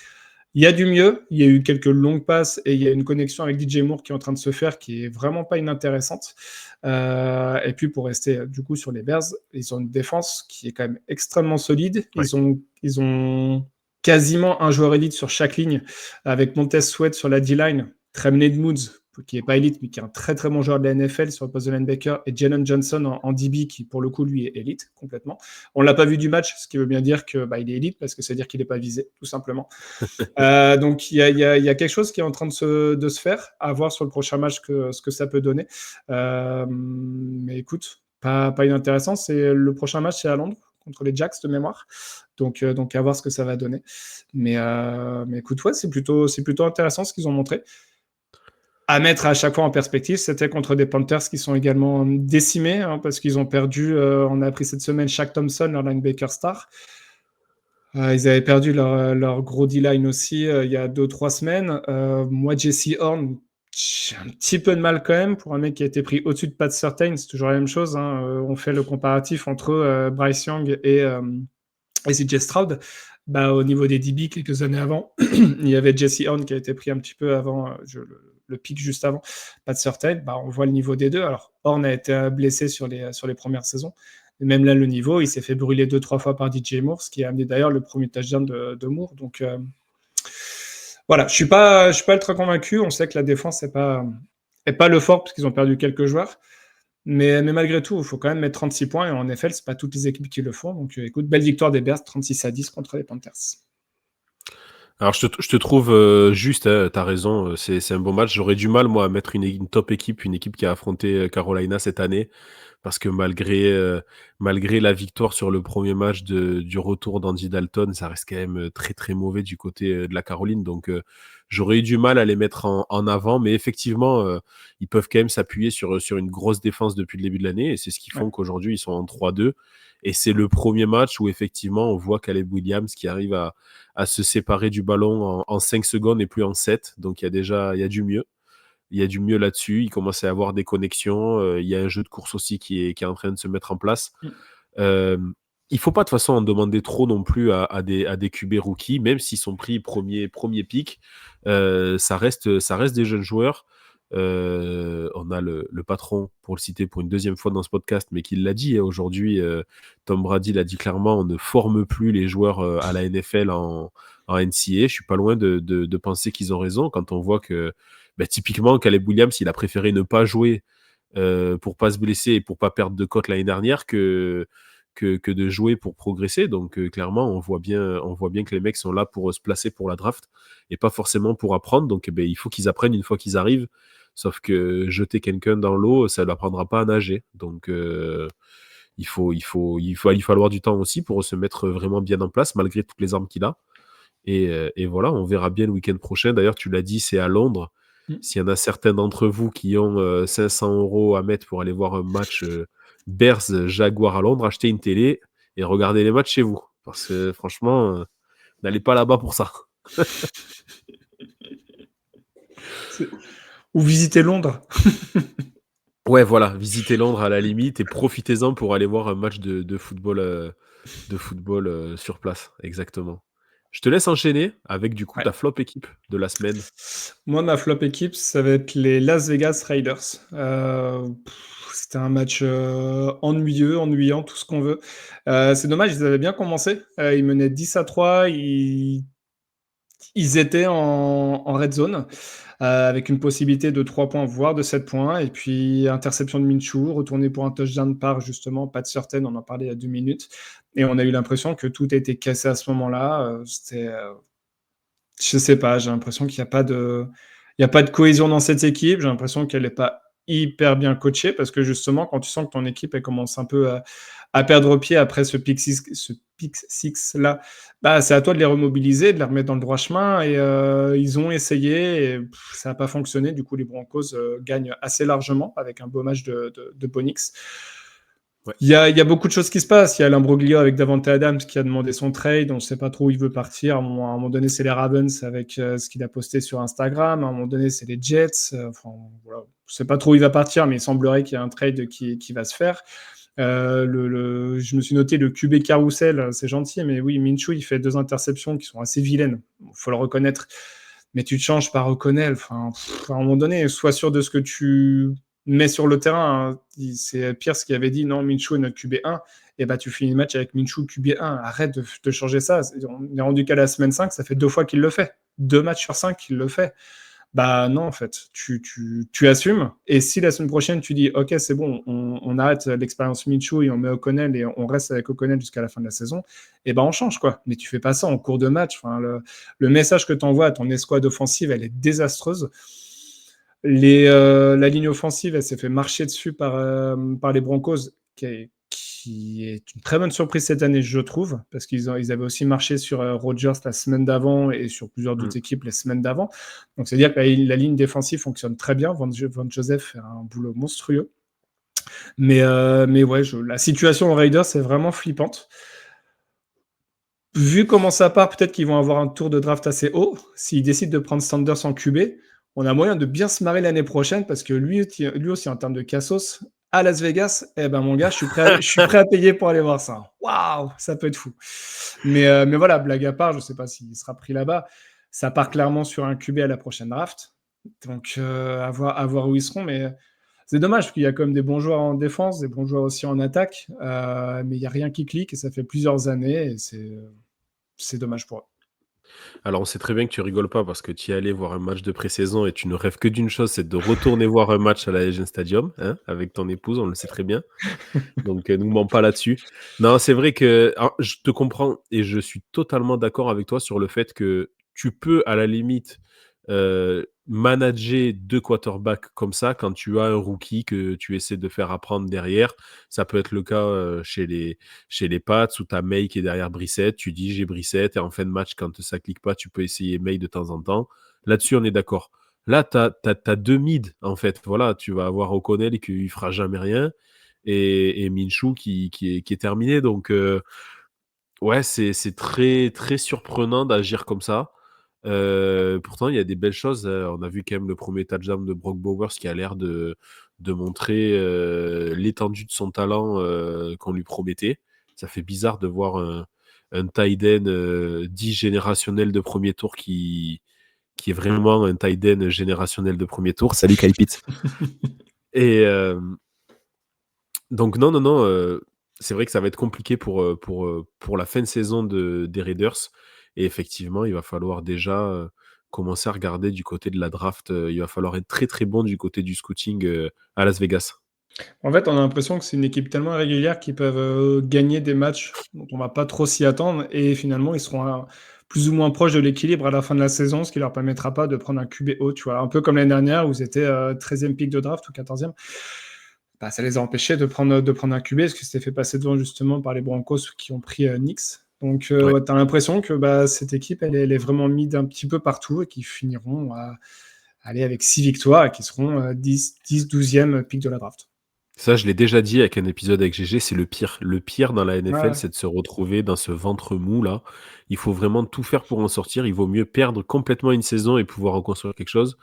il y a du mieux, il y a eu quelques longues passes, et il y a une connexion avec DJ Moore qui est en train de se faire, qui est vraiment pas inintéressante. Et puis pour rester du coup sur les Bears, ils ont une défense qui est quand même extrêmement solide. Ouais. Ils ont quasiment un joueur élite sur chaque ligne, avec Montez Sweat sur la D-line, Tremaine Edmunds, qui n'est pas élite, mais qui est un très très bon joueur de la NFL sur le poste de linebacker, et Jalen Johnson en DB, qui pour le coup lui est élite complètement. On l'a pas vu du match, ce qui veut bien dire que il est élite, parce que ça veut dire qu'il n'est pas visé, tout simplement. Donc il y a quelque chose qui est en train de se faire, à voir sur le prochain match ce que ça peut donner. Mais écoute, pas inintéressant. Le prochain match, c'est à Londres contre les Jacks de mémoire. Donc à voir ce que ça va donner. Mais écoute, ouais, c'est plutôt intéressant ce qu'ils ont montré. À mettre à chaque fois en perspective, c'était contre des Panthers qui sont également décimés, hein, parce qu'ils ont perdu, on a appris cette semaine, Shaq Thompson, leur linebacker star. Ils avaient perdu leur gros D-line aussi il y a 2-3 semaines. Moi, Jesse Horn, j'ai un petit peu de mal quand même pour un mec qui a été pris au-dessus de Pat Surtain. C'est toujours la même chose, hein. On fait le comparatif entre Bryce Young et CJ Stroud. Au niveau des DB, quelques années avant, il y avait Jesse Horn qui a été pris un petit peu avant, le pic juste avant, Pat Surtain. On voit le niveau des deux. Alors, Horn a été blessé sur les premières saisons. Et même là, le niveau, il s'est fait brûler 2-3 fois par DJ Moore, ce qui a amené d'ailleurs le premier touchdown de Moore. Donc voilà, je suis pas ultra convaincu. On sait que la défense n'est pas le fort parce qu'ils ont perdu quelques joueurs. Mais malgré tout, il faut quand même mettre 36 points. Et en NFL, ce n'est pas toutes les équipes qui le font. Donc écoute, belle victoire des Bears, 36-10 contre les Panthers. Alors je te trouve juste, hein, t'as raison, c'est un bon match. J'aurais du mal, moi, à mettre une top équipe, une équipe qui a affronté Carolina cette année, parce que malgré la victoire sur le premier match du retour d'Andy Dalton, ça reste quand même très très mauvais du côté de la Caroline. Donc j'aurais eu du mal à les mettre en avant, mais effectivement, ils peuvent quand même s'appuyer sur une grosse défense depuis le début de l'année, et c'est ce qui font qu'aujourd'hui ils sont en 3-2. Et c'est le premier match où effectivement on voit Caleb Williams qui arrive à se séparer du ballon en 5 secondes et plus en 7. Donc il y a du mieux. Il y a du mieux là-dessus. Il commence à y avoir des connexions. Il y a un jeu de course aussi qui est en train de se mettre en place. Il ne faut pas de toute façon en demander trop non plus à des QB rookies, même s'ils sont pris premier pick. Ça reste des jeunes joueurs. On a le patron, pour le citer pour une deuxième fois dans ce podcast, mais qui l'a dit aujourd'hui, Tom Brady l'a dit clairement, on ne forme plus les joueurs à la NFL en NCAA. Je suis pas loin de penser qu'ils ont raison quand on voit que typiquement Caleb Williams, il a préféré ne pas jouer pour pas se blesser et pour pas perdre de cote l'année dernière que de jouer pour progresser. Donc clairement, on voit bien que les mecs sont là pour se placer pour la draft et pas forcément pour apprendre. Donc il faut qu'ils apprennent une fois qu'ils arrivent. Sauf que jeter quelqu'un dans l'eau, ça ne l'apprendra pas à nager. Donc il va lui falloir du temps aussi pour se mettre vraiment bien en place, malgré toutes les armes qu'il a. Et voilà, on verra bien le week-end prochain. D'ailleurs, tu l'as dit, c'est à Londres. S'il y en a certains d'entre vous qui ont 500 € à mettre pour aller voir un match Bears-Jaguar à Londres, achetez une télé et regardez les matchs chez vous. Parce que franchement, n'allez pas là-bas pour ça. Ou visiter Londres. Ouais, voilà, visitez Londres à la limite et profitez-en pour aller voir un match de football, sur place. Exactement. Je te laisse enchaîner avec du coup Ouais. ta flop équipe de la semaine. Moi, ma flop équipe, ça va être les Las Vegas Raiders. C'était un match ennuyant, tout ce qu'on veut. C'est dommage, ils avaient bien commencé. Ils menaient 10-3. Ils étaient en red zone avec une possibilité de 3 points, voire de 7 points. Et puis, interception de Minshew, retourné pour un touchdown par justement Pat Surtain, on en parlait il y a 2 minutes. Et on a eu l'impression que tout a été cassé à ce moment-là. Je sais pas, j'ai l'impression qu'il n'y a pas de cohésion dans cette équipe. J'ai l'impression qu'elle n'est pas hyper bien coachée parce que justement, quand tu sens que ton équipe elle commence un peu à perdre pied après ce pick six là, bah, c'est à toi de les remobiliser, de les remettre dans le droit chemin. Et ils ont essayé et ça n'a pas fonctionné. Du coup, les Broncos gagnent assez largement avec un beau match de Bonix. Ouais. Il y a beaucoup de choses qui se passent. Il y a l'imbroglio avec Davante Adams qui a demandé son trade. On ne sait pas trop où il veut partir. À un moment donné, c'est les Ravens avec ce qu'il a posté sur Instagram. À un moment donné, c'est les Jets. Enfin, voilà. Je ne sais pas trop où il va partir, mais il semblerait qu'il y ait un trade qui va se faire. Je me suis noté le QB carousel, c'est gentil, mais oui, Minshew, il fait 2 interceptions qui sont assez vilaines. Il faut le reconnaître. Mais tu te changes par O'Connell. Enfin, à un moment donné, sois sûr de ce que tu mets sur le terrain. Hein. C'est Pierce qui avait dit non, Minshew est notre QB1. Et bah, tu finis le match avec Minshew QB1. Arrête de changer ça. On est rendu qu'à la semaine 5, ça fait 2 fois qu'il le fait. 2 matchs sur 5 qu'il le fait. Bah non, en fait, tu assumes. Et si la semaine prochaine, tu dis, OK, c'est bon, on arrête l'expérience Minshew et on met O'Connell et on reste avec O'Connell jusqu'à la fin de la saison, et ben on change, quoi. Mais tu fais pas ça en cours de match. Enfin, le message que tu envoies à ton escouade offensive, elle est désastreuse. La ligne offensive, elle s'est fait marcher dessus par les Broncos, qui est une très bonne surprise cette année, je trouve, parce qu'ils avaient aussi marché sur Rodgers la semaine d'avant et sur plusieurs d'autres équipes les semaines d'avant. Donc, c'est-à-dire que la ligne défensive fonctionne très bien. Von Joseph fait un boulot monstrueux. Mais ouais, la situation aux Raiders, c'est vraiment flippante. Vu comment ça part, peut-être qu'ils vont avoir un tour de draft assez haut. S'ils décident de prendre Sanders en QB, on a moyen de bien se marrer l'année prochaine parce que lui aussi, en termes de cassos, à Las Vegas, eh ben mon gars, je suis prêt à payer pour aller voir ça. Waouh, ça peut être fou. Mais voilà, blague à part, je ne sais pas s'il sera pris là-bas. Ça part clairement sur un QB à la prochaine draft. Donc, à voir où ils seront. Mais c'est dommage parce qu'il y a quand même des bons joueurs en défense, des bons joueurs aussi en attaque. Mais il n'y a rien qui clique et ça fait plusieurs années. Et c'est dommage pour eux. Alors, on sait très bien que tu rigoles pas parce que tu y es allé voir un match de pré-saison et tu ne rêves que d'une chose, c'est de retourner voir un match à la Legend Stadium, hein, avec ton épouse, on le sait très bien. Donc, nous mens pas là-dessus. Non, c'est vrai que je te comprends et je suis totalement d'accord avec toi sur le fait que tu peux, à la limite, manager 2 quarterbacks comme ça quand tu as un rookie que tu essaies de faire apprendre derrière. Ça peut être le cas chez les Pats où tu as May qui est derrière Brissett. Tu dis j'ai Brissett et en fin de match, quand ça clique pas, tu peux essayer May de temps en temps. Là-dessus, on est d'accord. Là, tu as 2 mids en fait. Voilà, tu vas avoir O'Connell et qu'il fera jamais rien et Minshew qui est terminé. Donc, ouais, c'est très, très surprenant d'agir comme ça. Pourtant, il y a des belles choses. On a vu quand même le premier touchdown de Brock Bowers qui a l'air de montrer l'étendue de son talent qu'on lui promettait. Ça fait bizarre de voir un tight end dit générationnel de premier tour qui qui est vraiment un tight end générationnel de premier tour. Salut Kyle Pitts. Et donc non, c'est vrai que ça va être compliqué pour la fin de saison des Raiders. Et effectivement, il va falloir déjà commencer à regarder du côté de la draft. Il va falloir être très très bon du côté du scouting à Las Vegas. En fait, on a l'impression que c'est une équipe tellement régulière qu'ils peuvent gagner des matchs dont on va pas trop s'y attendre et finalement ils seront plus ou moins proches de l'équilibre à la fin de la saison, ce qui leur permettra pas de prendre un QB haut, tu vois. Un peu comme l'année dernière où ils étaient 13e pick de draft ou 14e. Bah, ça les a empêchés de prendre un QB parce qu'ils s'étaient fait passer devant justement par les Broncos qui ont pris Nix. Donc Ouais. ouais, tu as l'impression que cette équipe, elle est vraiment mise un petit peu partout et qu'ils finiront à aller avec 6 victoires et qui seront 10, 12e pick de la draft. Ça, je l'ai déjà dit avec un épisode avec GG, c'est le pire. Le pire dans la NFL, Ouais. c'est de se retrouver dans ce ventre mou là. Il faut vraiment tout faire pour en sortir. Il vaut mieux perdre complètement une saison et pouvoir reconstruire quelque chose,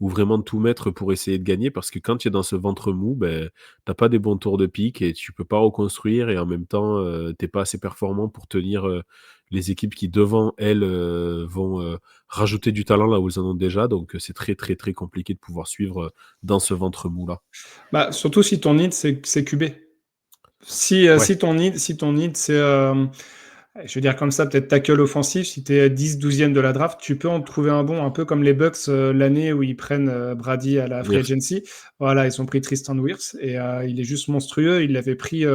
ou vraiment tout mettre pour essayer de gagner, parce que quand tu es dans ce ventre mou, ben, t'as pas des bons tours de pique et tu peux pas reconstruire, et en même temps, t'es pas assez performant pour tenir les équipes qui, devant elles, vont rajouter du talent là où elles en ont déjà. Donc, c'est très, très, très compliqué de pouvoir suivre dans ce ventre mou là. Bah, surtout si ton need, c'est QB. Ouais. Si ton need, c'est, je veux dire comme ça, peut-être tackle offensif, si tu es 10, 12e de la draft, tu peux en trouver un bon, un peu comme les Bucks l'année où ils prennent Brady à la free Weird. agency. Voilà, ils ont pris Tristan Wirfs et il est juste monstrueux. Ils l'avaient pris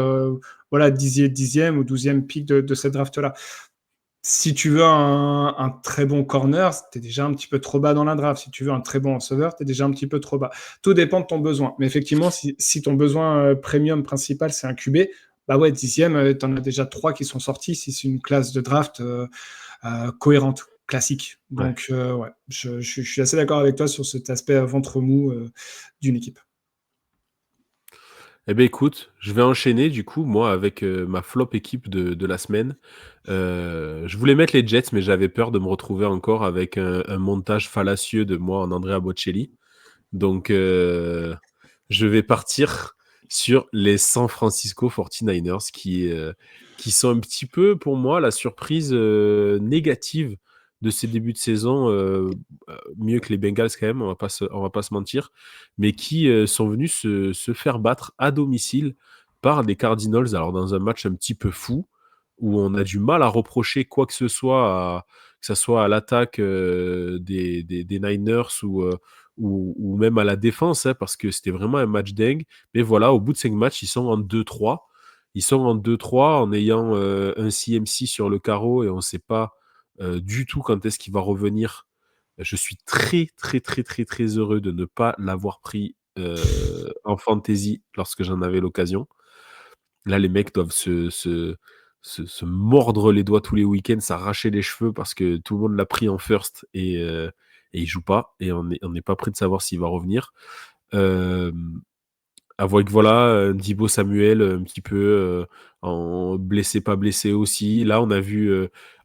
voilà, 10e ou 12e pick de cette draft-là. Si tu veux un très bon corner, t'es déjà un petit peu trop bas dans la draft. Si tu veux un très bon receveur, t'es déjà un petit peu trop bas. Tout dépend de ton besoin. Mais effectivement, si ton besoin premium principal, c'est un QB, bah ouais, 10e, t'en as déjà 3 qui sont sortis si c'est une classe de draft cohérente, classique. Ouais. Donc, ouais, je suis assez d'accord avec toi sur cet aspect ventre mou d'une équipe. Eh bien, écoute, je vais enchaîner du coup, moi, avec ma flop équipe de la semaine. Je voulais mettre les Jets, mais j'avais peur de me retrouver encore avec un montage fallacieux de moi en Andrea Bocelli. Donc, je vais partir sur les San Francisco 49ers qui sont un petit peu, pour moi, la surprise négative de ces débuts de saison, mieux que les Bengals quand même, on va pas se mentir, mais qui sont venus se faire battre à domicile par les Cardinals, alors dans un match un petit peu fou, où on a du mal à reprocher quoi que ce soit, que ce soit à l'attaque des Niners ou même à la défense, hein, parce que c'était vraiment un match dingue. Mais voilà, au bout de 5 matchs, ils sont en 2-3. Ils sont en 2-3 en ayant un CMC sur le carreau, et on ne sait pas du tout quand est-ce qu'il va revenir. Je suis très, très, très, très, très heureux de ne pas l'avoir pris en fantasy lorsque j'en avais l'occasion. Là, les mecs doivent se mordre les doigts tous les week-ends, s'arracher les cheveux parce que tout le monde l'a pris en first et il joue pas, et on n'est pas prêt de savoir s'il va revenir. Avec voilà, Deebo Samuel un petit peu en blessé, pas blessé aussi. Là, on a vu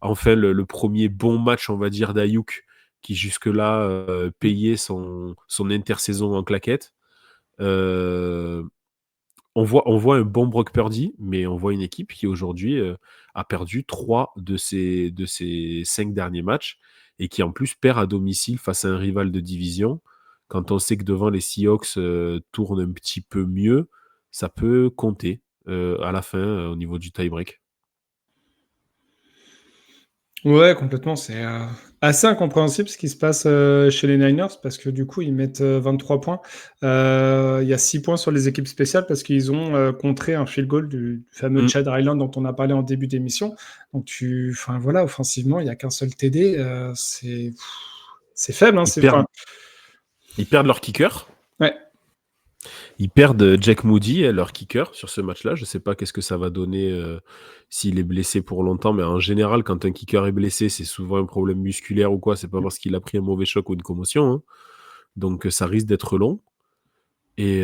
enfin le premier bon match, on va dire, d'Ayuk, qui jusque-là payait son intersaison en claquette. On voit un bon Brock Purdy, mais on voit une équipe qui aujourd'hui a perdu 3 de ses 5 derniers matchs, et qui en plus perd à domicile face à un rival de division. Quand on sait que devant les Seahawks tourne un petit peu mieux, ça peut compter à la fin au niveau du tie-break. Ouais, complètement. C'est assez incompréhensible ce qui se passe chez les Niners parce que du coup, ils mettent 23 points. Il y a 6 points sur les équipes spéciales parce qu'ils ont contré un field goal du fameux Mm. Chad Ryland dont on a parlé en début d'émission. Donc, enfin voilà, offensivement, il n'y a qu'un seul TD. C'est faible. Hein, Ils perdent, enfin, ils perdent leur kicker. ouais. Ils perdent Jack Moody, leur kicker, sur ce match-là. Je ne sais pas qu'est-ce que ça va donner s'il est blessé pour longtemps, mais en général, quand un kicker est blessé, c'est souvent un problème musculaire ou quoi. C'est pas parce qu'il a pris un mauvais choc ou une commotion, hein. Donc ça risque d'être long. Et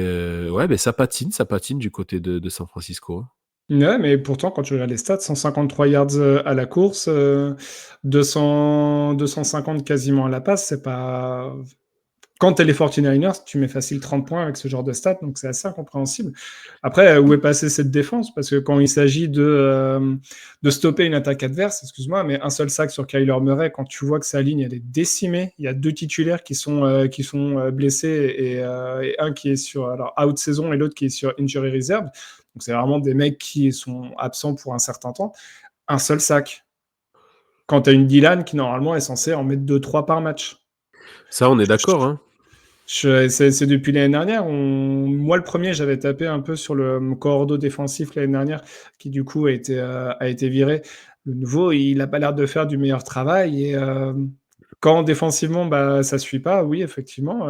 ouais, ben ça patine du côté de San Francisco, hein. Ouais, mais pourtant, quand tu regardes les stats, 153 yards à la course, 250 quasiment à la passe, c'est pas. quand tu es les 49ers, tu mets facile 30 points avec ce genre de stats, donc c'est assez incompréhensible. Après, où est passée cette défense? Parce que quand il s'agit de stopper une attaque adverse, excuse-moi, mais un seul sac sur Kyler Murray, quand tu vois que sa ligne elle est décimée, il y a 2 titulaires qui sont blessés et un qui est sur out saison et l'autre qui est sur injury reserve. Donc c'est vraiment des mecs qui sont absents pour un certain temps. Un seul sac. Quand tu as une D-line qui normalement est censée en mettre 2-3 par match. Ça, on est d'accord, hein. C'est depuis l'année dernière. Moi, le premier, j'avais tapé un peu sur le cordeau défensif l'année dernière, qui du coup a été viré. Le nouveau, il n'a pas l'air de faire du meilleur travail. Et quand défensivement, ça ne suit pas, oui, effectivement,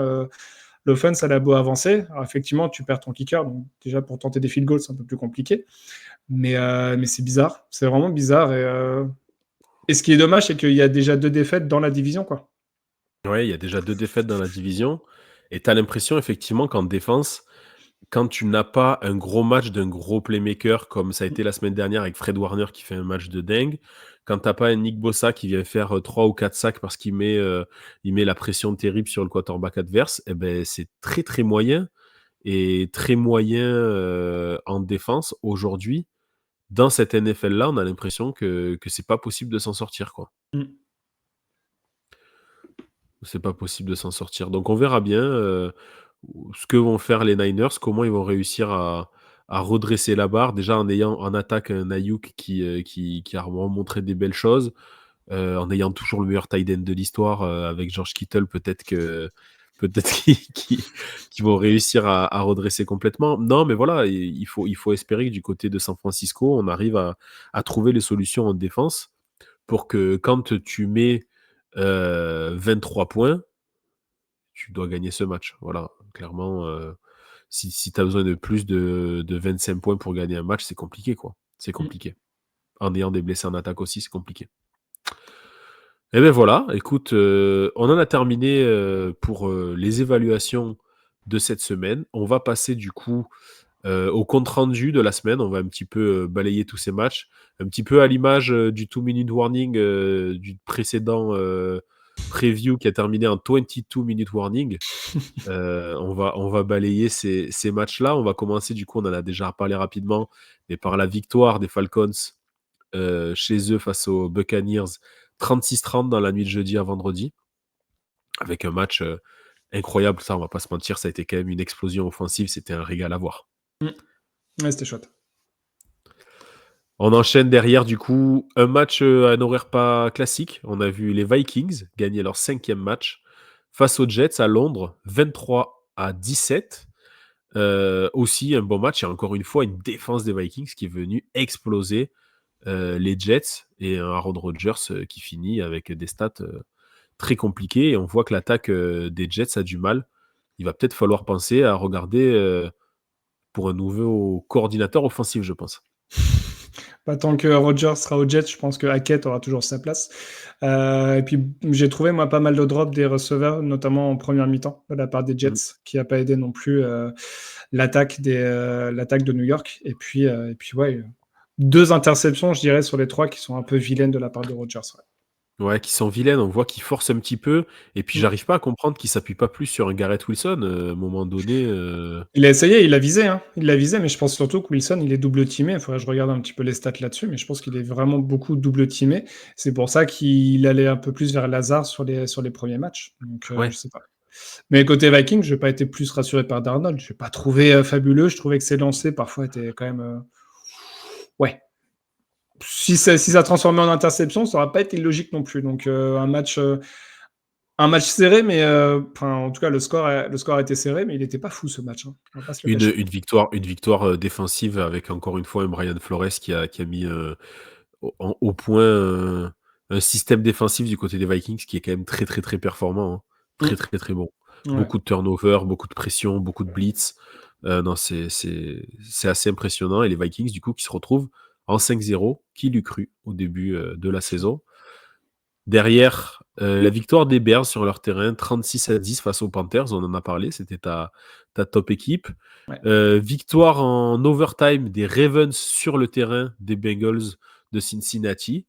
l'offense, elle a beau avancer. Alors, effectivement, tu perds ton kicker. Donc, déjà, pour tenter des field goals, c'est un peu plus compliqué. Mais c'est bizarre. C'est vraiment bizarre. Et ce qui est dommage, c'est qu'il y a déjà 2 défaites dans la division, quoi. Ouais, il y a déjà 2 défaites dans la division et tu as l'impression effectivement qu'en défense, quand tu n'as pas un gros match d'un gros playmaker comme ça a été la semaine dernière avec Fred Warner qui fait un match de dingue, quand tu as pas un Nick Bosa qui vient faire 3 ou 4 sacs parce qu'il met la pression terrible sur le quarterback adverse, eh ben, c'est très, très moyen et très moyen, en défense aujourd'hui. Dans cette NFL-là, on a l'impression que c'est pas possible de s'en sortir, quoi. Mm. C'est pas possible de s'en sortir. Donc on verra bien ce que vont faire les Niners, comment ils vont réussir à redresser la barre. Déjà en ayant en attaque un Ayuk qui a vraiment montré des belles choses, en ayant toujours le meilleur tight end de l'histoire avec George Kittle, peut-être qu'ils vont réussir à redresser complètement. Non, mais voilà, il faut espérer que du côté de San Francisco, on arrive à trouver les solutions en défense pour que quand tu mets 23 points, tu dois gagner ce match. Voilà, clairement, si tu as besoin de plus de 25 points pour gagner un match, c'est compliqué, quoi. C'est compliqué. En ayant des blessés en attaque aussi, c'est compliqué. Et ben voilà, écoute, on en a terminé pour les évaluations de cette semaine. On va passer du coup au compte-rendu de la semaine. On va un petit peu balayer tous ces matchs, un petit peu à l'image du 2-minute warning du précédent preview qui a terminé en 22-minute warning. On va balayer ces matchs-là. On va commencer, du coup, on en a déjà parlé rapidement, mais par la victoire des Falcons chez eux face aux Buccaneers, 36-30 dans la nuit de jeudi à vendredi, avec un match incroyable. Ça, on va pas se mentir, ça a été quand même une explosion offensive. C'était un régal à voir. Ouais, c'était chouette. On enchaîne derrière, du coup, un match à un horaire pas classique. On a vu les Vikings gagner leur 5e match face aux Jets à Londres, 23-17. Aussi un bon match et encore une fois une défense des Vikings qui est venue exploser les Jets et un Aaron Rodgers qui finit avec des stats très compliquées et on voit que l'attaque des Jets a du mal. Il va peut-être falloir penser à regarder pour un nouveau coordinateur offensif, je pense. Pas tant que Rodgers sera au Jets, je pense que Hackett aura toujours sa place. Et puis j'ai trouvé moi pas mal de drops des receveurs, notamment en première mi-temps de la part des Jets, qui n'a pas aidé non plus l'attaque de New York. Et puis ouais, 2 interceptions, je dirais, sur les 3 qui sont un peu vilaines de la part de Rodgers. Ouais, qui sont vilaines, on voit qu'ils forcent un petit peu. Et puis, j'arrive pas à comprendre qu'ils s'appuient pas plus sur un Garrett Wilson à un moment donné. Il a essayé, il l'a visé, hein. Il l'a visé, mais je pense surtout que Wilson, il est double teamé. Il faudrait que je regarde un petit peu les stats là-dessus, mais je pense qu'il est vraiment beaucoup double teamé. C'est pour ça qu'il allait un peu plus vers Lazare sur les premiers matchs. Donc, Ouais. je sais pas. Mais côté Vikings, je n'ai pas été plus rassuré par Darnold. Je n'ai pas trouvé fabuleux. Je trouvais que ses lancers, parfois, étaient quand même... Ouais. Si ça transformait en interception, ça n'aurait pas été illogique non plus. Donc, un match serré, mais en tout cas, le score a été serré, mais il n'était pas fou ce match. Hein. On va pas se le cacher. Une victoire défensive avec encore une fois un Brian Flores qui a mis au point un système défensif du côté des Vikings qui est quand même très très très performant. Hein. Très très très bon. Ouais. Beaucoup de turnover, beaucoup de pression, beaucoup de blitz. Non, c'est assez impressionnant. Et les Vikings, du coup, qui se retrouvent en 5-0, qui l'eût cru au début de la saison. Derrière, la victoire des Bears sur leur terrain, 36-10 face aux Panthers, on en a parlé, c'était ta top équipe. Ouais. Victoire en overtime des Ravens sur le terrain des Bengals de Cincinnati.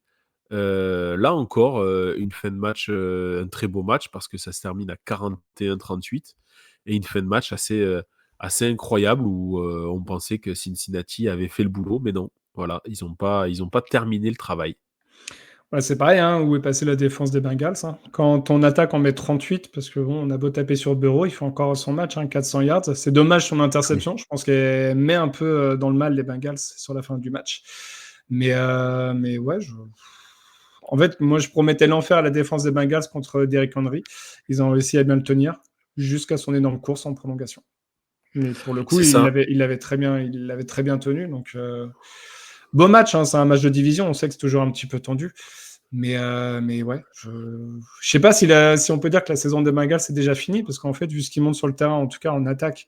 Là encore, une fin de match, un très beau match parce que ça se termine à 41-38 et une fin de match assez incroyable où, on pensait que Cincinnati avait fait le boulot, mais non. Voilà, ils ont pas terminé le travail. Ouais, c'est pareil, hein, où est passée la défense des Bengals, hein. Quand on attaque en met 38, parce que bon, on a beau taper sur Burrow, il fait encore son match, hein, 400 yards. C'est dommage son Oui. interception. Je pense qu'elle met un peu dans le mal les Bengals sur la fin du match. Mais ouais, en fait, moi, je promettais l'enfer à la défense des Bengals contre Derrick Henry. Ils ont réussi à bien le tenir jusqu'à son énorme course en prolongation. Mais pour le coup, C'est ça. il l'avait très bien tenu. Donc, beau match, hein, c'est un match de division. On sait que c'est toujours un petit peu tendu. Mais ouais, je sais pas si on peut dire que la saison des Bengals c'est déjà fini, parce qu'en fait, vu ce qu'ils montent sur le terrain, en tout cas en attaque,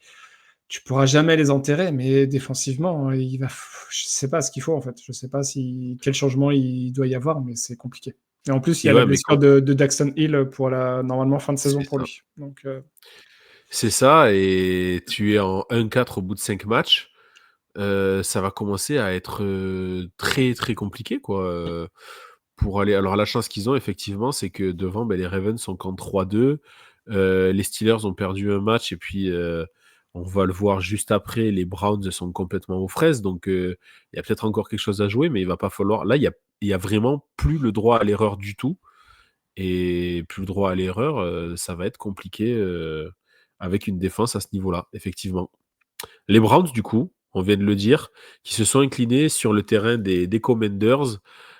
tu pourras jamais les enterrer, mais défensivement, je sais pas ce qu'il faut en fait. Je sais pas quel changement il doit y avoir, mais c'est compliqué. Et en plus, il y Et a la ouais, mais blessure de Daxton Hill pour la normalement fin de saison c'est pour ça. lui. Donc, C'est ça et tu es en 1-4 au bout de 5 matchs. Ça va commencer à être, très, très compliqué quoi, pour aller alors la chance qu'ils ont effectivement, c'est que devant, les Ravens sont qu'en 3-2. Les Steelers ont perdu un match et puis, on va le voir juste après, les Browns sont complètement aux fraises donc, il y a peut-être encore quelque chose à jouer mais il va pas falloir là, il y a vraiment plus le droit à l'erreur du tout et plus le droit à l'erreur, ça va être compliqué, avec une défense à ce niveau-là, effectivement. Les Browns, du coup, on vient de le dire, qui se sont inclinés sur le terrain des Commanders,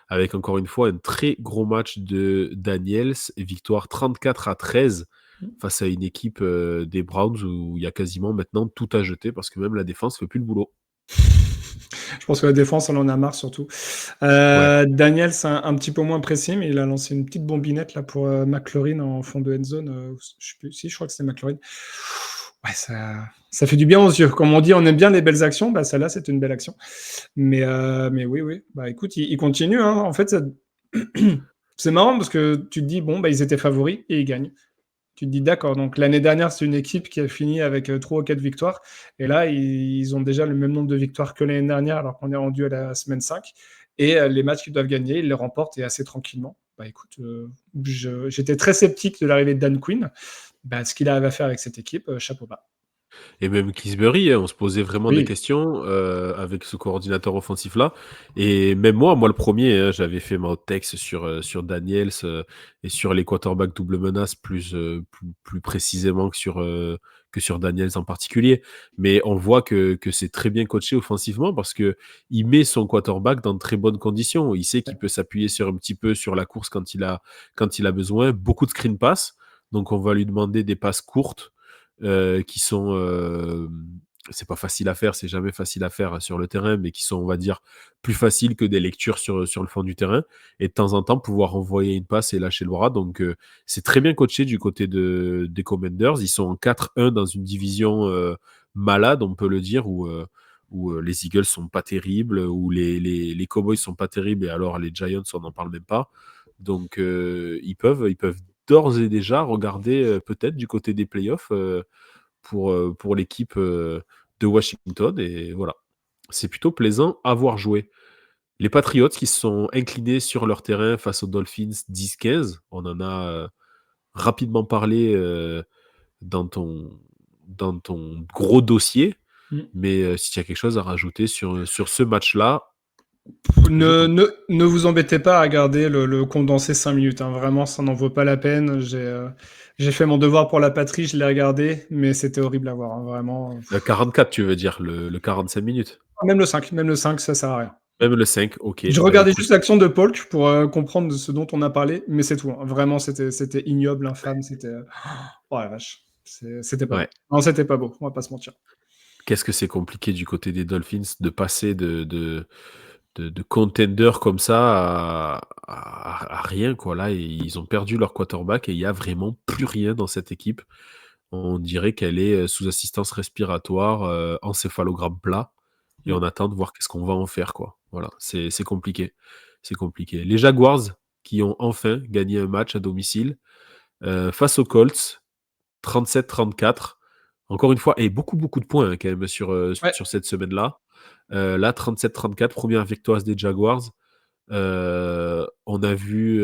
avec encore une fois un très gros match de Daniels, et victoire 34-13 face à une équipe des Browns où il y a quasiment maintenant tout à jeter parce que même la défense fait plus le boulot. je pense que la défense, on en a marre surtout. Ouais. Daniel, c'est un petit peu moins précis, mais il a lancé une petite bombinette là pour McLaurin en fond de end zone. Je sais plus, si je crois que c'était McLaurin. Ouais, ça fait du bien aux yeux. Comme on dit, on aime bien les belles actions. Bah, celle-là, c'est une belle action. Mais oui, oui. Bah, écoute, il continue, hein. En fait, c'est marrant parce que tu te dis, bon, bah, ils étaient favoris et ils gagnent. Tu te dis, d'accord, donc l'année dernière, c'est une équipe qui a fini avec 3 ou 4 victoires. Et là, ils ont déjà le même nombre de victoires que l'année dernière, alors qu'on est rendu à la semaine 5. Et les matchs qu'ils doivent gagner, ils les remportent et assez tranquillement. Bah écoute, j'étais très sceptique de l'arrivée de Dan Quinn. Bah, ce qu'il arrive à faire avec cette équipe, chapeau bas. Et même Kingsbury, hein, on se posait vraiment des Oui, questions avec ce coordinateur offensif-là. Et même moi le premier, hein, j'avais fait ma hot text sur Daniels et sur les quarterbacks double menace plus précisément que sur Daniels en particulier. Mais on voit que c'est très bien coaché offensivement parce que il met son quarterback dans de très bonnes conditions. Il sait qu'il peut s'appuyer sur un petit peu sur la course quand il a besoin. Beaucoup de screen pass. Donc on va lui demander des passes courtes qui sont, c'est pas facile à faire, c'est jamais facile à faire sur le terrain, mais qui sont, on va dire, plus faciles que des lectures sur le fond du terrain. Et de temps en temps, pouvoir envoyer une passe et lâcher le bras. Donc, c'est très bien coaché du côté des Commanders. Ils sont en 4-1 dans une division malade, on peut le dire, où les Eagles sont pas terribles, où les Cowboys sont pas terribles, et alors les Giants, on n'en parle même pas. Donc, ils peuvent d'ores et déjà regarder peut-être du côté des playoffs pour l'équipe de Washington. Et voilà, c'est plutôt plaisant à voir jouer. Les Patriots qui se sont inclinés sur leur terrain face aux Dolphins 10-15, on en a rapidement parlé dans ton gros dossier, mm. mais si tu as quelque chose à rajouter sur ce match-là, je Ne, t'en ne, ne vous embêtez pas à regarder le condensé 5 minutes, hein. Vraiment, ça n'en vaut pas la peine. J'ai fait mon devoir pour la patrie, je l'ai regardé, mais c'était horrible à voir, hein, vraiment. 44, tu veux dire, le 45 minutes. Même le 5, ça sert à rien. Même le 5, ok. Je Bah regardais écoute, juste l'action de Polk pour comprendre de ce dont on a parlé, mais c'est tout, hein. Vraiment, c'était ignoble, infâme, c'était. Oh la vache. C'était pas beau. ouais. Non, c'était pas beau, on va pas se mentir. Qu'est-ce que c'est compliqué du côté des Dolphins de passer de contender comme ça à rien, quoi. Là, ils ont perdu leur quarterback et il y a vraiment plus rien dans cette équipe. On dirait qu'elle est sous assistance respiratoire, encéphalogramme plat, et Mm. on attend de voir qu'est-ce qu'on va en faire, quoi. Voilà, c'est compliqué. C'est compliqué. Les Jaguars qui ont enfin gagné un match à domicile face aux Colts, 37-34. Encore une fois, et beaucoup, beaucoup de points hein, quand même sur Ouais. cette semaine-là. Là, 37-34, première victoire des Jaguars. On a vu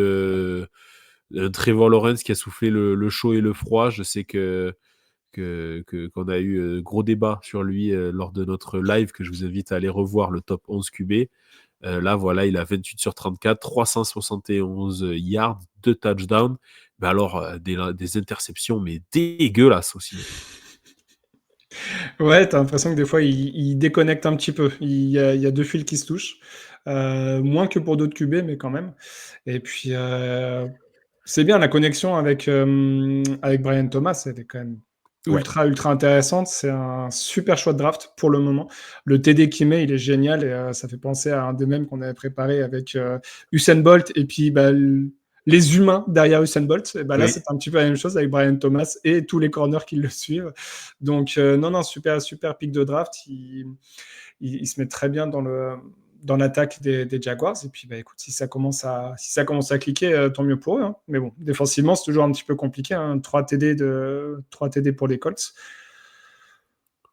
Trevor Lawrence qui a soufflé le chaud et le froid. Je sais qu'on a eu gros débat sur lui lors de notre live, que je vous invite à aller revoir, le top 11 QB. Là, voilà, il a 28 sur 34, 371 yards, 2 touchdowns. Mais alors, des interceptions, mais dégueulasses aussi. Ouais, t'as l'impression que des fois, il déconnecte un petit peu. Il y a deux fils qui se touchent. Moins que pour d'autres QB, mais quand même. Et puis, c'est bien la connexion avec Brian Thomas, elle est quand même Ouais. ultra intéressante. C'est un super choix de draft pour le moment. Le TD qu'il met, il est génial et ça fait penser à un des mêmes qu'on avait préparé avec Usain Bolt et puis les humains derrière Usain Bolt. Et là, Oui. c'est un petit peu la même chose avec Brian Thomas et tous les corners qui le suivent. Donc, non, super pick de draft. Il se met très bien dans l'attaque des Jaguars. Et puis, écoute, si ça commence à cliquer, tant mieux pour eux. Hein. Mais bon, défensivement, c'est toujours un petit peu compliqué. Hein. 3 TD pour les Colts.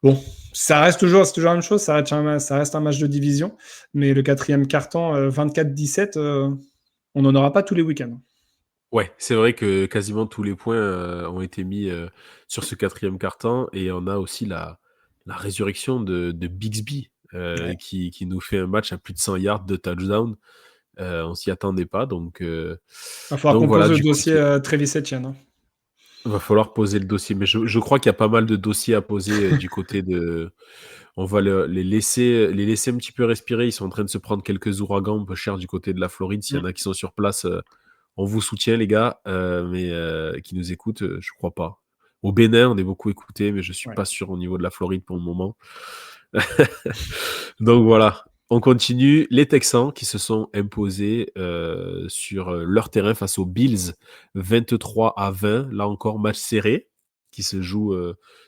Bon, c'est toujours la même chose. Ça reste un match de division. Mais le quatrième quart-temps, 24-17, on n'en aura pas tous les week-ends. Ouais, c'est vrai que quasiment tous les points ont été mis sur ce quatrième quart-temps, et on a aussi la résurrection de Bigsby Ouais. qui nous fait un match à plus de 100 yards, de touchdown. On s'y attendait pas, donc Va falloir qu'on pose voilà, le du coup, dossier Travis Etienne. Hein. va falloir poser le dossier. Mais je crois qu'il y a pas mal de dossiers à poser du côté de. On va les laisser un petit peu respirer. Ils sont en train de se prendre quelques ouragans un peu chers du côté de la Floride. S'il y en a qui sont sur place, on vous soutient, les gars, mais qui nous écoutent, je crois pas. Au Bénin, on est beaucoup écoutés, mais je suis Ouais. pas sûr au niveau de la Floride pour le moment. Donc voilà, on continue. Les Texans qui se sont imposés sur leur terrain face aux Bills, 23-20. Là encore, match serré qui se joue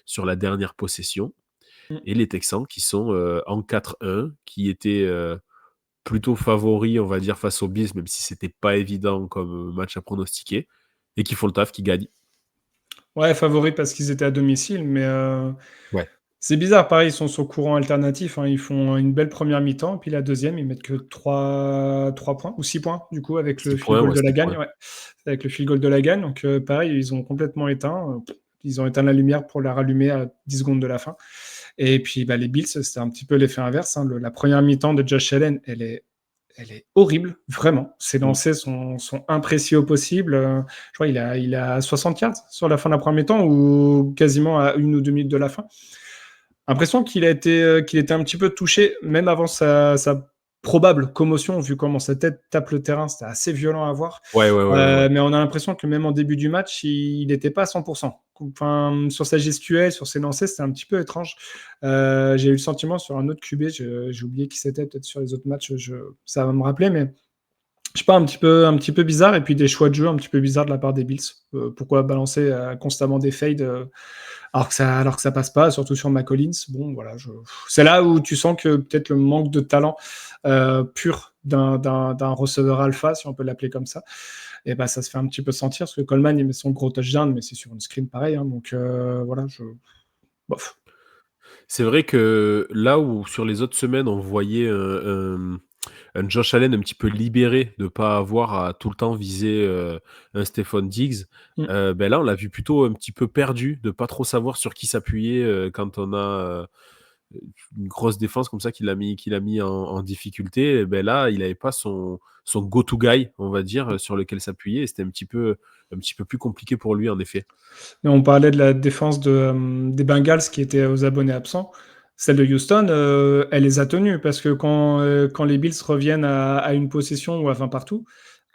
sur la dernière possession. Mm. Et les Texans qui sont en 4-1, qui étaient plutôt favoris, on va dire, face aux Bills, même si c'était pas évident comme match à pronostiquer, et qui font le taf, qui gagnent. Ouais, favori parce qu'ils étaient à domicile, mais Ouais. c'est bizarre. Pareil, ils sont sur courant alternatif. Hein. Ils font une belle première mi-temps, et puis la deuxième, ils mettent que 3 points ou 6 points, du coup, avec le 6 field points, goal ouais, de la 6 gagne. points. Ouais. Avec le field goal de la gagne. Donc, pareil, ils ont complètement éteint. Ils ont éteint la lumière pour la rallumer à 10 secondes de la fin. Et puis, les Bills, c'était un petit peu l'effet inverse. Hein. La première mi-temps de Josh Allen, elle est horrible, vraiment. Ses Mm. lancers sont imprécis au possible. Je crois qu'il a 60 yards sur la fin de la première mi-temps ou quasiment à 1 ou 2 minutes de la fin. Impression qu'il était un petit peu touché, même avant sa probable commotion, vu comment sa tête tape le terrain. C'était assez violent à voir. Ouais. Mais on a l'impression que même en début du match, il n'était pas à 100%. Enfin, sur sa gestuelle, sur ses lancers, c'était un petit peu étrange. J'ai eu le sentiment sur un autre QB, j'ai oublié qui c'était, peut-être sur les autres matchs, ça va me rappeler, mais je sais pas, un petit peu bizarre, et puis des choix de jeu un petit peu bizarres de la part des Bills. Pourquoi balancer constamment des fades alors que ça passe pas, surtout sur McCollins. Bon, voilà, c'est là où tu sens que peut-être le manque de talent pur d'un receveur alpha, si on peut l'appeler comme ça, et ça se fait un petit peu sentir, parce que Coleman, il met son gros touchdown, mais c'est sur une screen pareil. Hein, donc voilà, bof. C'est vrai que là où sur les autres semaines, on voyait un Josh Allen un petit peu libéré de ne pas avoir à tout le temps viser un Stephon Diggs, Mm. là, on l'a vu plutôt un petit peu perdu, de pas trop savoir sur qui s'appuyer quand on a une grosse défense comme ça qu'il a mis en difficulté. Et là, il n'avait pas son go-to guy, on va dire, sur lequel s'appuyer. Et c'était un petit peu plus compliqué pour lui, en effet. Mais on parlait de la défense des Bengals qui étaient aux abonnés absents. Celle de Houston, elle les a tenus parce que quand les Bills reviennent à une possession ou à 20 partout,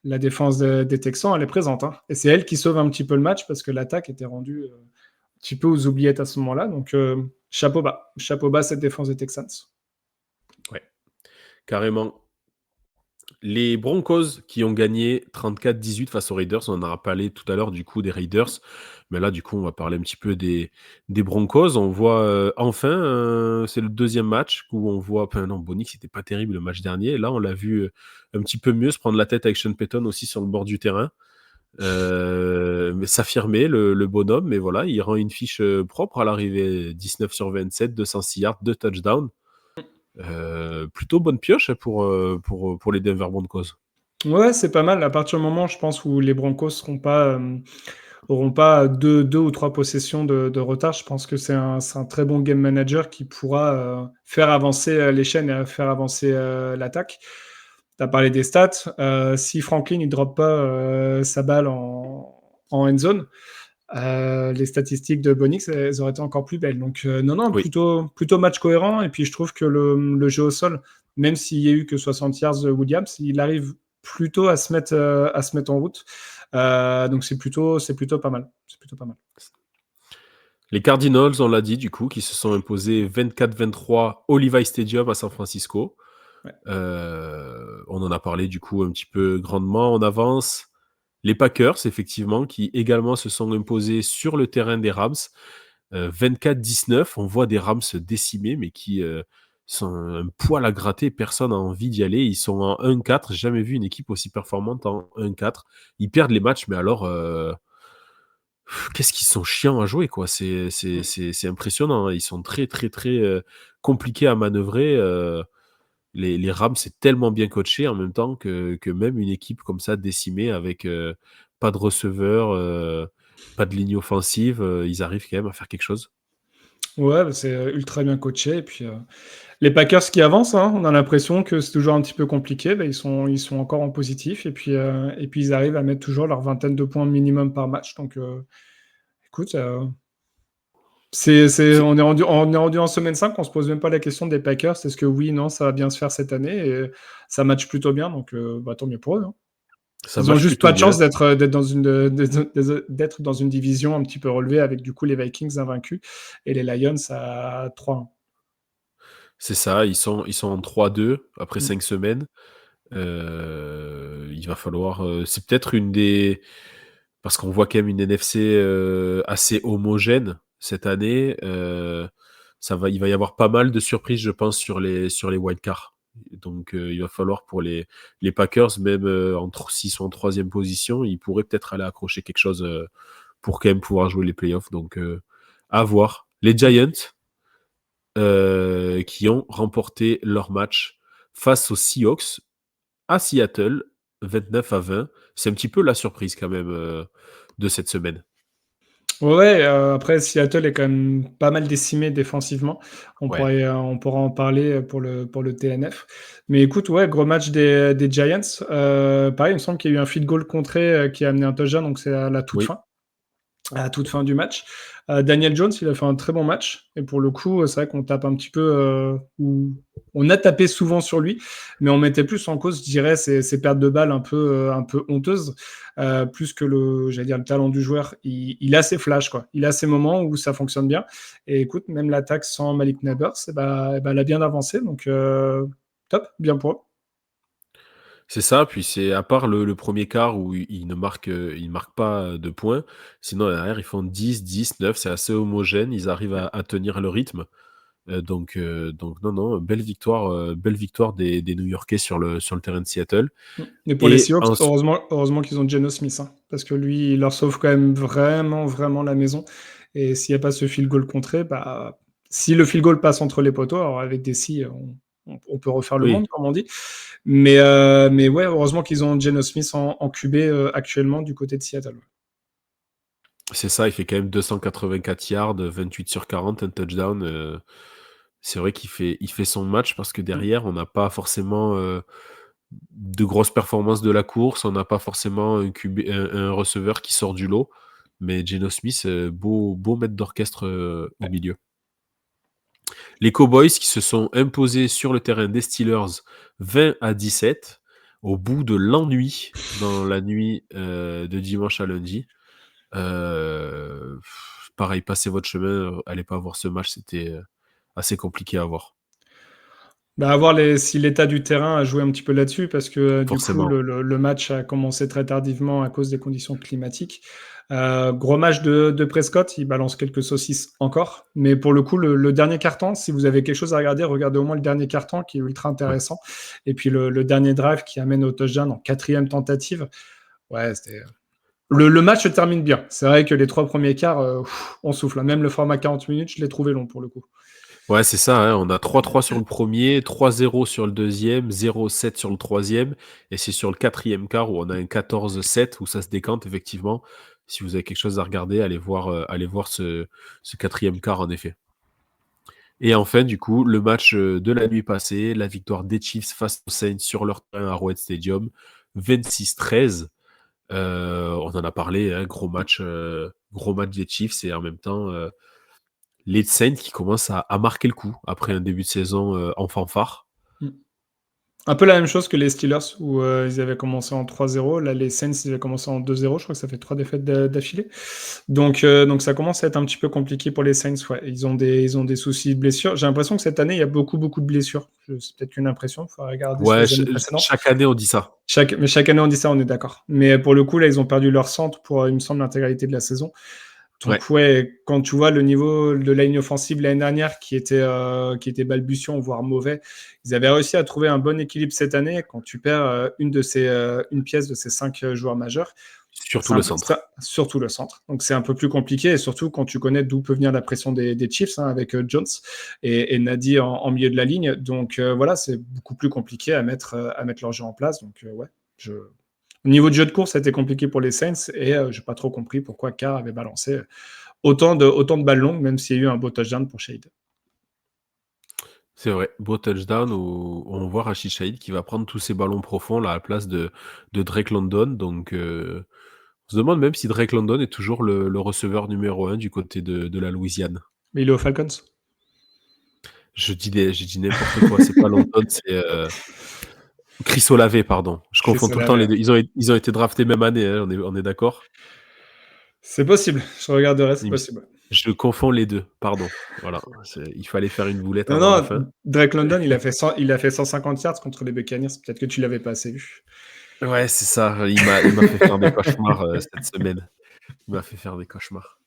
la défense des Texans, elle est présente. Hein. Et c'est elle qui sauve un petit peu le match parce que l'attaque était rendue un petit peu aux oubliettes à ce moment-là. Donc, chapeau bas cette défense des Texans. Ouais, carrément. Les Broncos qui ont gagné 34-18 face aux Raiders. On en a parlé tout à l'heure du coup des Raiders. Mais là, du coup, on va parler un petit peu des Broncos. On voit enfin, c'est le deuxième match où on voit. Enfin, non, Bonix, c'était pas terrible le match dernier. Là, on l'a vu un petit peu mieux se prendre la tête avec Sean Payton aussi sur le bord du terrain. Mais s'affirmer le bonhomme. Mais voilà, il rend une fiche propre à l'arrivée. 19 sur 27, 206 yards, 2 touchdowns. Plutôt bonne pioche pour les Denver Broncos. Ouais, c'est pas mal. À partir du moment, je pense, où les Broncos auront pas deux ou trois possessions de retard, je pense que c'est un très bon game manager qui pourra faire avancer les chaînes et faire avancer l'attaque. Tu as parlé des stats. Si Franklin ne drop pas sa balle en end zone, les statistiques de Bonix, elles auraient été encore plus belles. Donc, non, Oui, plutôt match cohérent. Et puis, je trouve que le jeu au sol, même s'il n'y a eu que 60 yards de Williams, il arrive plutôt à se mettre en route. Donc, c'est plutôt pas mal. C'est plutôt pas mal. les Cardinals, on l'a dit du coup, qui se sont imposés 24-23 au Levi Stadium à San Francisco. Ouais. On en a parlé du coup un petit peu grandement. On avance. Les Packers, effectivement, qui également se sont imposés sur le terrain des Rams. 24-19, on voit des Rams décimés, mais qui sont un poil à gratter. Personne n'a envie d'y aller. Ils sont en 1-4. J'ai jamais vu une équipe aussi performante en 1-4. Ils perdent les matchs, mais alors, qu'est-ce qu'ils sont chiants à jouer, quoi. C'est impressionnant, hein. Ils sont très, très, très compliqués à manœuvrer. Les Rams, c'est tellement bien coaché en même temps que même une équipe comme ça décimée avec pas de receveur, pas de ligne offensive, ils arrivent quand même à faire quelque chose. Ouais, bah, c'est ultra bien coaché. Et puis, les Packers qui avancent, hein, on a l'impression que c'est toujours un petit peu compliqué. Bah, ils sont encore en positif. Et puis, ils arrivent à mettre toujours leur vingtaine de points minimum par match. Donc, écoute, C'est on est rendu en semaine 5, on se pose même pas la question des Packers. Est-ce que oui, non, ça va bien se faire cette année? Et ça match plutôt bien. Donc, bah, tant mieux pour eux, hein. Ça Ils ont marche juste plutôt pas de bien. chance d'être dans une division un petit peu relevée avec du coup les Vikings invaincus et les Lions à 3-1. C'est ça, ils sont en 3-2 après Mm. 5 semaines. Il va falloir, c'est peut-être une des parce qu'on voit quand même une NFC, assez homogène cette année, il va y avoir pas mal de surprises, je pense, sur les wildcards. Donc, il va falloir pour les Packers, même, s'ils sont en 3e position, ils pourraient peut-être aller accrocher quelque chose, pour quand même pouvoir jouer les playoffs. Donc, à voir. Les Giants, qui ont remporté leur match face aux Seahawks à Seattle, 29-20. C'est un petit peu la surprise quand même de cette semaine. Ouais, après Seattle est quand même pas mal décimé défensivement. Ouais, On pourra en parler pour le TNF. Mais écoute, ouais, gros match des Giants. Pareil, il me semble qu'il y a eu un field goal contré qui a amené un touchdown, donc c'est à la toute oui, fin. À toute fin du match. Daniel Jones, il a fait un très bon match. Et pour le coup, c'est vrai qu'on tape un petit peu, ou on a tapé souvent sur lui, mais on mettait plus en cause, je dirais, ses pertes de balles un peu honteuses, plus que j'allais dire, le talent du joueur. Il a ses flashs, quoi. Il a ses moments où ça fonctionne bien. Et écoute, même l'attaque sans Malik Nabers, elle a bien avancé. Donc, top, bien pour eux. c'est ça. Puis c'est à part le premier quart où ils ne marquent pas de points. Sinon, derrière, ils font 10, 10, 9. C'est assez homogène. Ils arrivent à tenir le rythme. Donc non, non, belle victoire des New-Yorkais sur le terrain de Seattle. Et pour les Et Seahawks, ensuite, heureusement qu'ils ont Geno Smith, hein, parce que lui, il leur sauve quand même vraiment la maison. Et s'il n'y a pas ce field goal contré, bah, si le field goal passe entre les poteaux, alors avec des si, on peut refaire le oui, monde, comme on dit. Mais ouais, heureusement qu'ils ont Geno Smith en QB actuellement du côté de Seattle. c'est ça. Il fait quand même 284 yards, 28 sur 40, un touchdown. C'est vrai qu'il fait son match parce que Mm. derrière, on n'a pas forcément de grosses performances de la course, on n'a pas forcément un receveur qui sort du lot, mais Geno Smith, beau maître d'orchestre au milieu. Les Cowboys qui se sont imposés sur le terrain des Steelers 20-17 au bout de l'ennui dans la nuit de dimanche à lundi. Pareil, passez votre chemin, allez pas voir ce match, c'était assez compliqué à voir. Bah, à voir si l'état du terrain a joué un petit peu là-dessus, parce que du coup, Forcément. le match a commencé très tardivement à cause des conditions climatiques. Gros match de Prescott, il balance quelques saucisses encore. Mais pour le coup, le dernier carton, si vous avez quelque chose à regarder, regardez au moins le dernier carton qui est ultra Ouais. intéressant. Et puis le dernier drive qui amène au touchdown en 4e tentative. Ouais, c'était. Le match se termine bien. C'est vrai que les 3 premiers quarts, on souffle, hein. Même le format 40 minutes, je l'ai trouvé long pour le coup. Ouais, c'est ça, hein, on a 3-3 sur le premier, 3-0 sur le deuxième, 0-7 sur le troisième, et c'est sur le quatrième quart où on a un 14-7 où ça se décante effectivement. Si vous avez quelque chose à regarder, allez voir ce quatrième quart en effet. Et enfin, du coup, le match de la nuit passée, la victoire des Chiefs face aux Saints sur leur terrain à Arrowhead Stadium, 26-13. On en a parlé, hein, gros match des Chiefs et en même temps les Saints qui commencent à marquer le coup après un début de saison en fanfare. Mm. Un peu la même chose que les Steelers où ils avaient commencé en 3-0. Là, les Saints, ils avaient commencé en 2-0. Je crois que ça fait 3 défaites d'affilée. Donc ça commence à être un petit peu compliqué pour les Saints. Ouais. Ils ont des soucis de blessures. J'ai l'impression que cette année, il y a beaucoup de blessures. C'est peut-être qu'une impression. Il faut regarder sur Ouais, les années précédentes. chaque année on dit ça. Mais chaque année, on dit ça, on est d'accord. Mais pour le coup, là, ils ont perdu leur centre pour, il me semble, l'intégralité de la saison. Ouais. Donc, ouais, quand tu vois le niveau de la ligne offensive l'année dernière qui était balbutiant, voire mauvais, ils avaient réussi à trouver un bon équilibre cette année. Quand tu perds une pièce de ces 5 joueurs majeurs, Surtout le centre. surtout le centre. Donc, c'est un peu plus compliqué. Et surtout, quand tu connais d'où peut venir la pression des Chiefs, hein, avec Jones et Nadi en milieu de la ligne. Donc, voilà, c'est beaucoup plus compliqué à mettre leur jeu en place. Donc, ouais, au niveau du jeu de course, ça a été compliqué pour les Saints et je n'ai pas trop compris pourquoi Carr avait balancé autant de balles longues, même s'il y a eu un beau touchdown pour Shade. C'est vrai, beau touchdown où on voit Rachid Shaheed qui va prendre tous ces ballons profonds là, à la place de Drake London. Donc, on se demande même si Drake London est toujours le receveur numéro 1 du côté de la Louisiane. Mais il est aux Falcons. J'ai dit n'importe quoi, c'est pas London, c'est Chris Olave, pardon. Je confonds tout le temps les deux. Ils ont été draftés même année, hein, on est d'accord. C'est possible, je regarderai, c'est possible. Je confonds les deux, pardon. Voilà, il fallait faire une boulette Non, avant la fin. Drake London, il a fait 150 yards contre les Buccaneers. Peut-être que tu l'avais pas assez vu. Ouais, c'est ça. Il m'a fait faire des cauchemars cette semaine. Il m'a fait faire des cauchemars.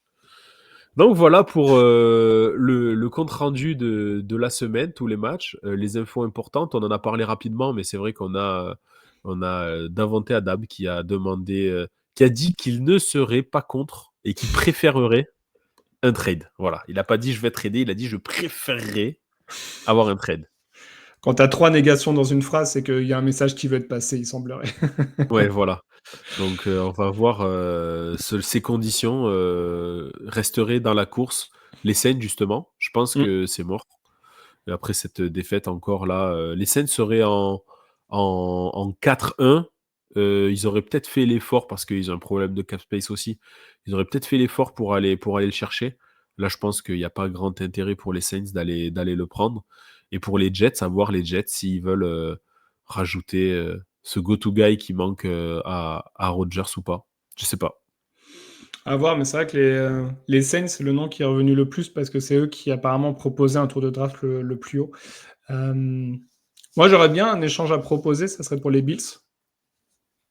Donc voilà pour le compte rendu de la semaine, tous les matchs, les infos importantes. On en a parlé rapidement, mais c'est vrai qu'on a d'inventer Adam qui a demandé, qui a dit qu'il ne serait pas contre et qu'il préférerait un trade. Voilà, il n'a pas dit je vais trader, il a dit je préférerais avoir un trade. Quand tu as 3 négations dans une phrase, c'est qu'il y a un message qui veut être passé, il semblerait. Ouais, voilà. Donc on va voir ces conditions resteraient dans la course. Les Saints, justement, je pense que c'est mort. Et après cette défaite encore là, les Saints seraient en 4-1. Ils auraient peut-être fait l'effort parce qu'ils ont un problème de cap space aussi. Ils auraient peut-être fait l'effort pour aller le chercher. Là, je pense qu'il n'y a pas grand intérêt pour les Saints d'aller le prendre. Et pour les Jets, à voir les Jets s'ils veulent rajouter ce go-to guy qui manque à Rodgers ou pas. Je sais pas. À voir, mais c'est vrai que les Saints, c'est le nom qui est revenu le plus parce que c'est eux qui apparemment proposaient un tour de draft le plus haut. Moi, j'aurais bien un échange à proposer, ça serait pour les Bills.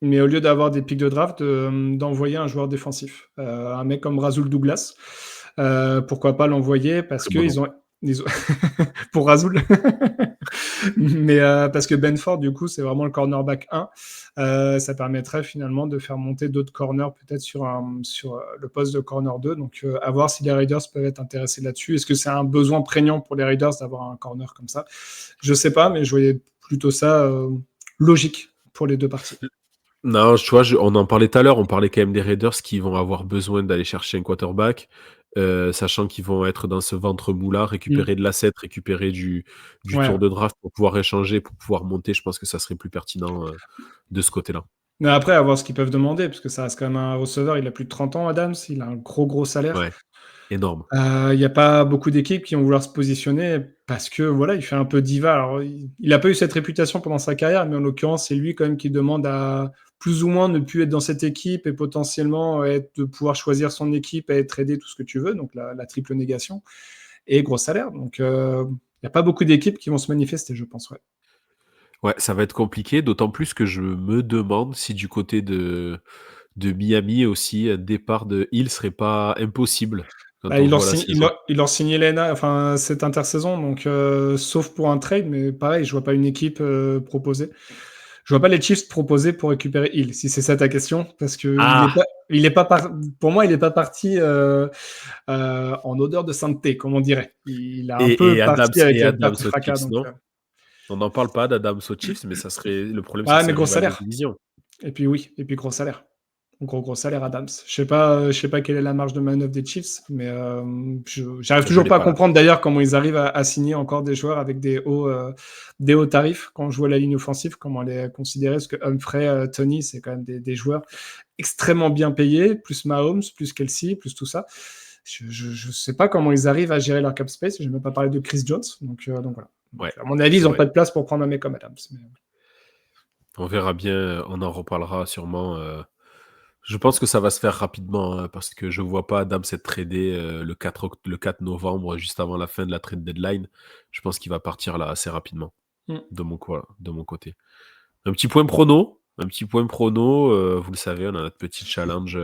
Mais au lieu d'avoir des pics de draft, d'envoyer un joueur défensif. Un mec comme Rasoul Douglas. Pourquoi pas l'envoyer parce qu'ils ont... pour Rasoul. Mais parce que Benford, du coup, c'est vraiment le cornerback 1. Ça permettrait finalement de faire monter d'autres corners peut-être sur le poste de corner 2. Donc, à voir si les Raiders peuvent être intéressés là-dessus. Est-ce que c'est un besoin prégnant pour les Raiders d'avoir un corner comme ça? Je sais pas, mais je voyais plutôt ça logique pour les deux parties. Non, tu vois, on en parlait tout à l'heure, on parlait quand même des Raiders qui vont avoir besoin d'aller chercher un quarterback, sachant qu'ils vont être dans ce ventre mou-là, récupérer de l'asset, récupérer du tour de draft pour pouvoir échanger, pour pouvoir monter. Je pense que ça serait plus pertinent de ce côté-là. Mais après, à voir ce qu'ils peuvent demander, parce que ça reste quand même un receveur, il a plus de 30 ans, Adams, il a un gros salaire. Ouais, énorme. Il n'y a pas beaucoup d'équipes qui vont vouloir se positionner parce que voilà, il fait un peu diva. Alors, il n'a pas eu cette réputation pendant sa carrière, mais en l'occurrence, c'est lui quand même qui demande à plus ou moins ne plus être dans cette équipe et potentiellement de pouvoir choisir son équipe et être aidé, tout ce que tu veux, donc la triple négation et gros salaire. Donc, il n'y a pas beaucoup d'équipes qui vont se manifester, je pense. Ouais, ça va être compliqué, d'autant plus que je me demande si du côté de Miami aussi, un départ de Hill serait pas impossible. Il leur signait cette intersaison, donc sauf pour un trade, mais pareil, je vois pas une équipe proposer. Je vois pas les Chiefs proposer pour récupérer Hill, si c'est ça ta question, parce que Pour moi, il n'est pas parti en odeur de sainteté, comme on dirait. Il a un peu Et Adams, parti avec et Adams perte et aux fracas. Chiefs, non? On n'en parle pas d'Adams aux Chiefs, mais ça serait le problème, c'est que Mais c'est un gros rival de salaire. division. Et puis gros salaire. Gros salaire Adams. Je sais pas quelle est la marge de manœuvre des Chiefs, mais j'arrive Je toujours l'ai pas à pas là. comprendre d'ailleurs comment ils arrivent à signer encore des joueurs avec des hauts tarifs. Quand je vois la ligne offensive, comment elle est considérée, parce que Humphrey, Tony, c'est quand même des joueurs extrêmement bien payés, plus Mahomes, plus Kelsey, plus tout ça. Je sais pas comment ils arrivent à gérer leur cap space. Je n'ai même pas parlé de Chris Jones, donc voilà. Ouais, À mon avis, ils c'est n'ont vrai. pas de place pour prendre un mec comme Adams. Mais... On verra bien, on en reparlera sûrement. Je pense que ça va se faire rapidement hein, parce que je vois pas Adams être tradé le 4 novembre, juste avant la fin de la trade deadline. Je pense qu'il va partir là assez rapidement de mon côté. Un petit point prono. Vous le savez, on a notre petit challenge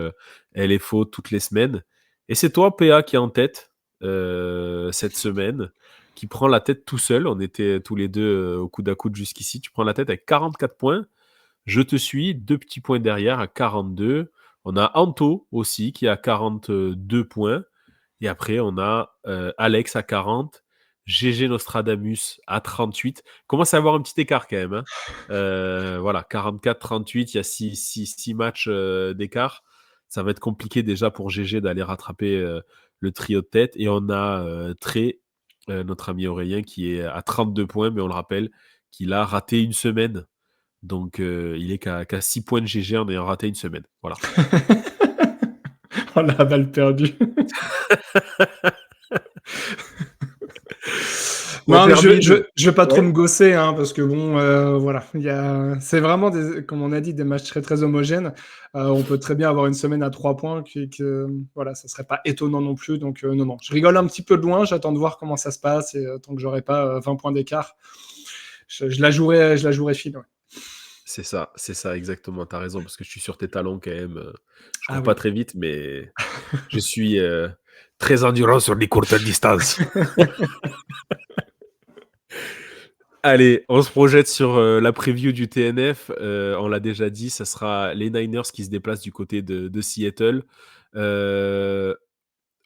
LFO toutes les semaines. Et c'est toi, PA, qui est en tête cette semaine, qui prend la tête tout seul. On était tous les deux au coude à coude jusqu'ici. Tu prends la tête avec 44 points. Je te suis, 2 petits points derrière à 42. On a Anto aussi qui a 42 points. Et après, on a Alex à 40. GG Nostradamus à 38. Commence à avoir un petit écart quand même. Hein. Voilà, 44-38, il y a 6 matchs d'écart. Ça va être compliqué déjà pour GG d'aller rattraper le trio de tête. Et on a Tré, notre ami Aurélien, qui est à 32 points, mais on le rappelle, qu'il a raté une semaine. Donc, il est qu'à 6 points de GG en ayant raté une semaine. Voilà. On a balle perdue. Non, mais je vais pas trop me gosser, hein, parce que bon, voilà, c'est vraiment comme on a dit, des matchs très très homogènes. On peut très bien avoir une semaine à 3 points, voilà, ça serait pas étonnant non plus. Donc non, je rigole un petit peu de loin. J'attends de voir comment ça se passe et tant que j'aurai pas 20 points d'écart, je la jouerai fine. Ouais. C'est ça, exactement. Tu as raison, parce que je suis sur tes talons quand même. Je cours Ah pas oui. très vite, mais je suis très endurant sur les courtes distances. Allez, on se projette sur la preview du TNF. On l'a déjà dit, ça sera les Niners qui se déplacent du côté de Seattle. On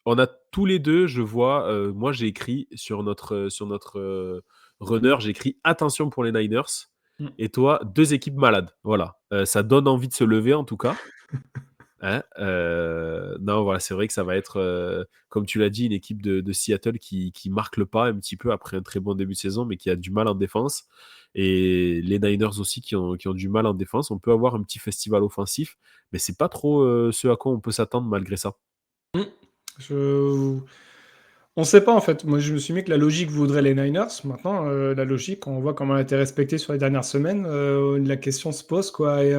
a tous les deux, je vois, moi j'ai écrit sur notre runner, j'ai écrit attention pour les Niners. Mm. Et toi, 2 équipes malades. Voilà. Ça donne envie de se lever en tout cas. Hein non, voilà, c'est vrai que ça va être, comme tu l'as dit, une équipe de Seattle qui marque le pas un petit peu après un très bon début de saison, mais qui a du mal en défense. Et les Niners aussi qui ont du mal en défense. On peut avoir un petit festival offensif, mais c'est pas trop ce à quoi on peut s'attendre malgré ça. On ne sait pas en fait. Moi, je me suis mis que la logique voudrait les Niners. Maintenant, la logique, quand on voit comment elle a été respectée sur les dernières semaines, la question se pose quoi. Et,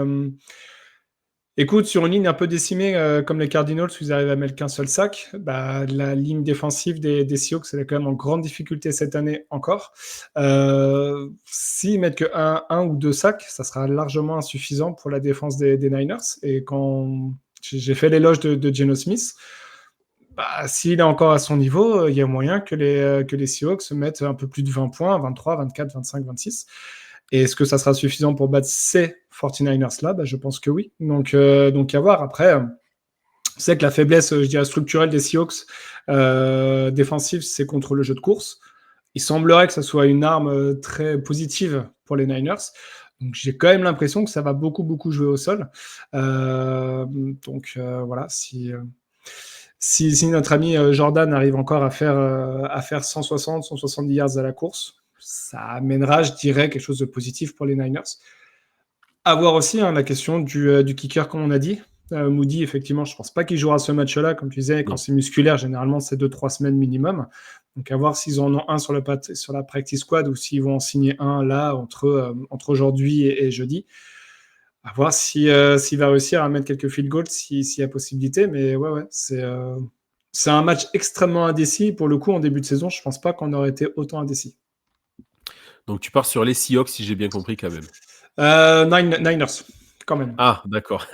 écoute, sur une ligne un peu décimée comme les Cardinals, où ils arrivent à mettre qu'un seul sac, bah, la ligne défensive des Seahawks, elle est quand même en grande difficulté cette année encore. S'ils mettent que un ou 2 sacs, ça sera largement insuffisant pour la défense des Niners. Et quand j'ai fait l'éloge de Geno Smith, bah, s'il est encore à son niveau, il y a moyen que les Seahawks mettent un peu plus de 20 points, 23, 24, 25, 26. Et est-ce que ça sera suffisant pour battre ces 49ers-là? Bah, je pense que oui. Donc à voir. Après, c'est que la faiblesse, je dirais, structurelle des Seahawks défensive, c'est contre le jeu de course. Il semblerait que ça soit une arme très positive pour les Niners. Donc j'ai quand même l'impression que ça va beaucoup, beaucoup jouer au sol. Voilà, si notre ami Jordan arrive encore à faire 160, 170 yards à la course, ça amènera, je dirais, quelque chose de positif pour les Niners. À voir aussi la question du kicker, comme on a dit. Moody, effectivement, je ne pense pas qu'il jouera ce match-là. Comme tu disais, quand c'est musculaire, généralement, c'est 2-3 semaines minimum. Donc, à voir s'ils en ont un sur la practice squad ou s'ils vont en signer un là entre aujourd'hui et jeudi. À voir s'il va réussir à mettre quelques field goals s'il y a possibilité. Mais ouais, c'est un match extrêmement indécis. Pour le coup, en début de saison, je ne pense pas qu'on aurait été autant indécis. Donc tu pars sur les Seahawks, si j'ai bien compris quand même. Niners, quand même. Ah, d'accord.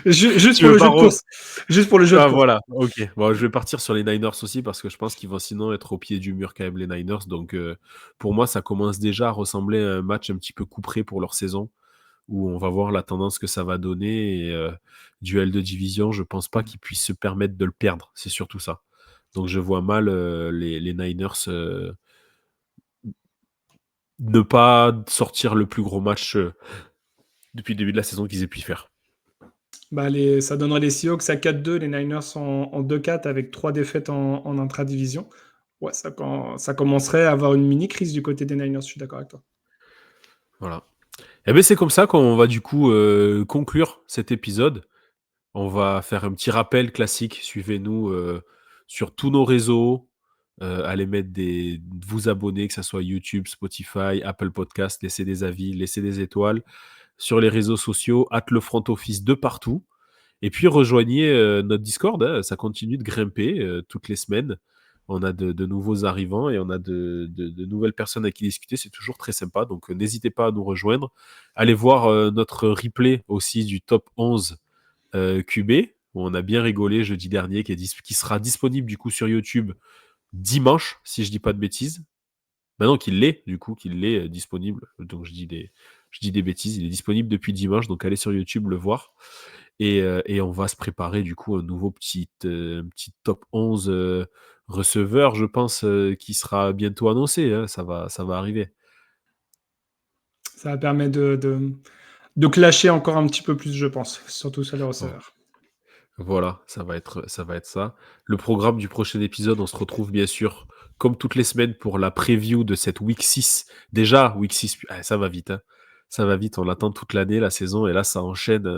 Juste pour le jeu de course. Juste pour le jeu de course. Voilà, ok. Bon, je vais partir sur les Niners aussi parce que je pense qu'ils vont sinon être au pied du mur quand même, les Niners. Donc pour moi, ça commence déjà à ressembler à un match un petit peu couperé pour leur saison. où on va voir la tendance que ça va donner. Et, duel de division, je pense pas qu'ils puissent se permettre de le perdre. C'est surtout ça. Donc je vois mal les Niners ne pas sortir le plus gros match depuis le début de la saison qu'ils aient pu faire. Bah, ça donnerait les Seahawks à 4-2, les Niners en 2-4 avec 3 défaites en intra-division. Ouais, ça commencerait à avoir une mini-crise du côté des Niners, je suis d'accord avec toi. Voilà. Et bien c'est comme ça qu'on va du coup conclure cet épisode. On va faire un petit rappel classique. Suivez-nous sur tous nos réseaux. Allez vous abonner, que ce soit YouTube, Spotify, Apple Podcast. Laissez des avis, laissez des étoiles. Sur les réseaux sociaux, @ le front office de partout. Et puis rejoignez notre Discord. Hein, ça continue de grimper toutes les semaines. On a de nouveaux arrivants et on a de nouvelles personnes à qui discuter. C'est toujours très sympa. Donc n'hésitez pas à nous rejoindre. Allez voir notre replay aussi du top 11 QB, où on a bien rigolé jeudi dernier, qui sera disponible du coup sur YouTube dimanche, si je dis pas de bêtises. Maintenant qu'il l'est, du coup, qu'il l'est disponible. Donc je dis des bêtises, il est disponible depuis dimanche, donc allez sur YouTube le voir. Et on va se préparer du coup un nouveau petit top 11 receveur, je pense, qui sera bientôt annoncé. Hein, ça va arriver. Ça va permettre de clasher encore un petit peu plus, je pense, surtout sur les receveurs. Voilà, ça va être ça. Le programme du prochain épisode, on se retrouve bien sûr, comme toutes les semaines, pour la preview de cette Week 6. Déjà, Week 6, ça va vite. Hein. Ça va vite, on l'attend toute l'année, la saison, et là, ça enchaîne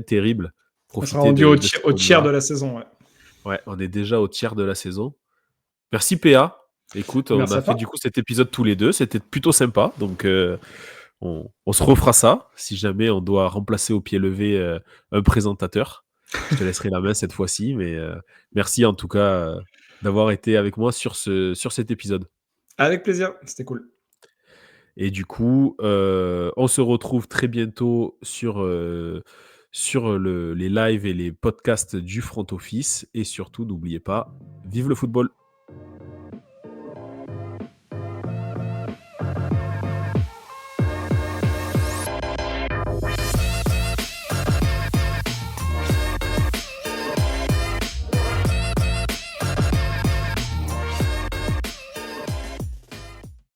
terrible. Ça sera Profitez rendu de au ce tiers de moment-là. la saison. Ouais. Ouais, on est déjà au tiers de la saison. Merci PA. Écoute, on Merci a à fait toi. du coup cet épisode tous les deux. C'était plutôt sympa. Donc, on se refera ça si jamais on doit remplacer au pied levé un présentateur. Je te laisserai la main cette fois-ci. Mais merci en tout cas d'avoir été avec moi sur cet épisode. Avec plaisir, c'était cool. Et du coup, on se retrouve très bientôt sur les lives et les podcasts du front office. Et surtout, n'oubliez pas, vive le football!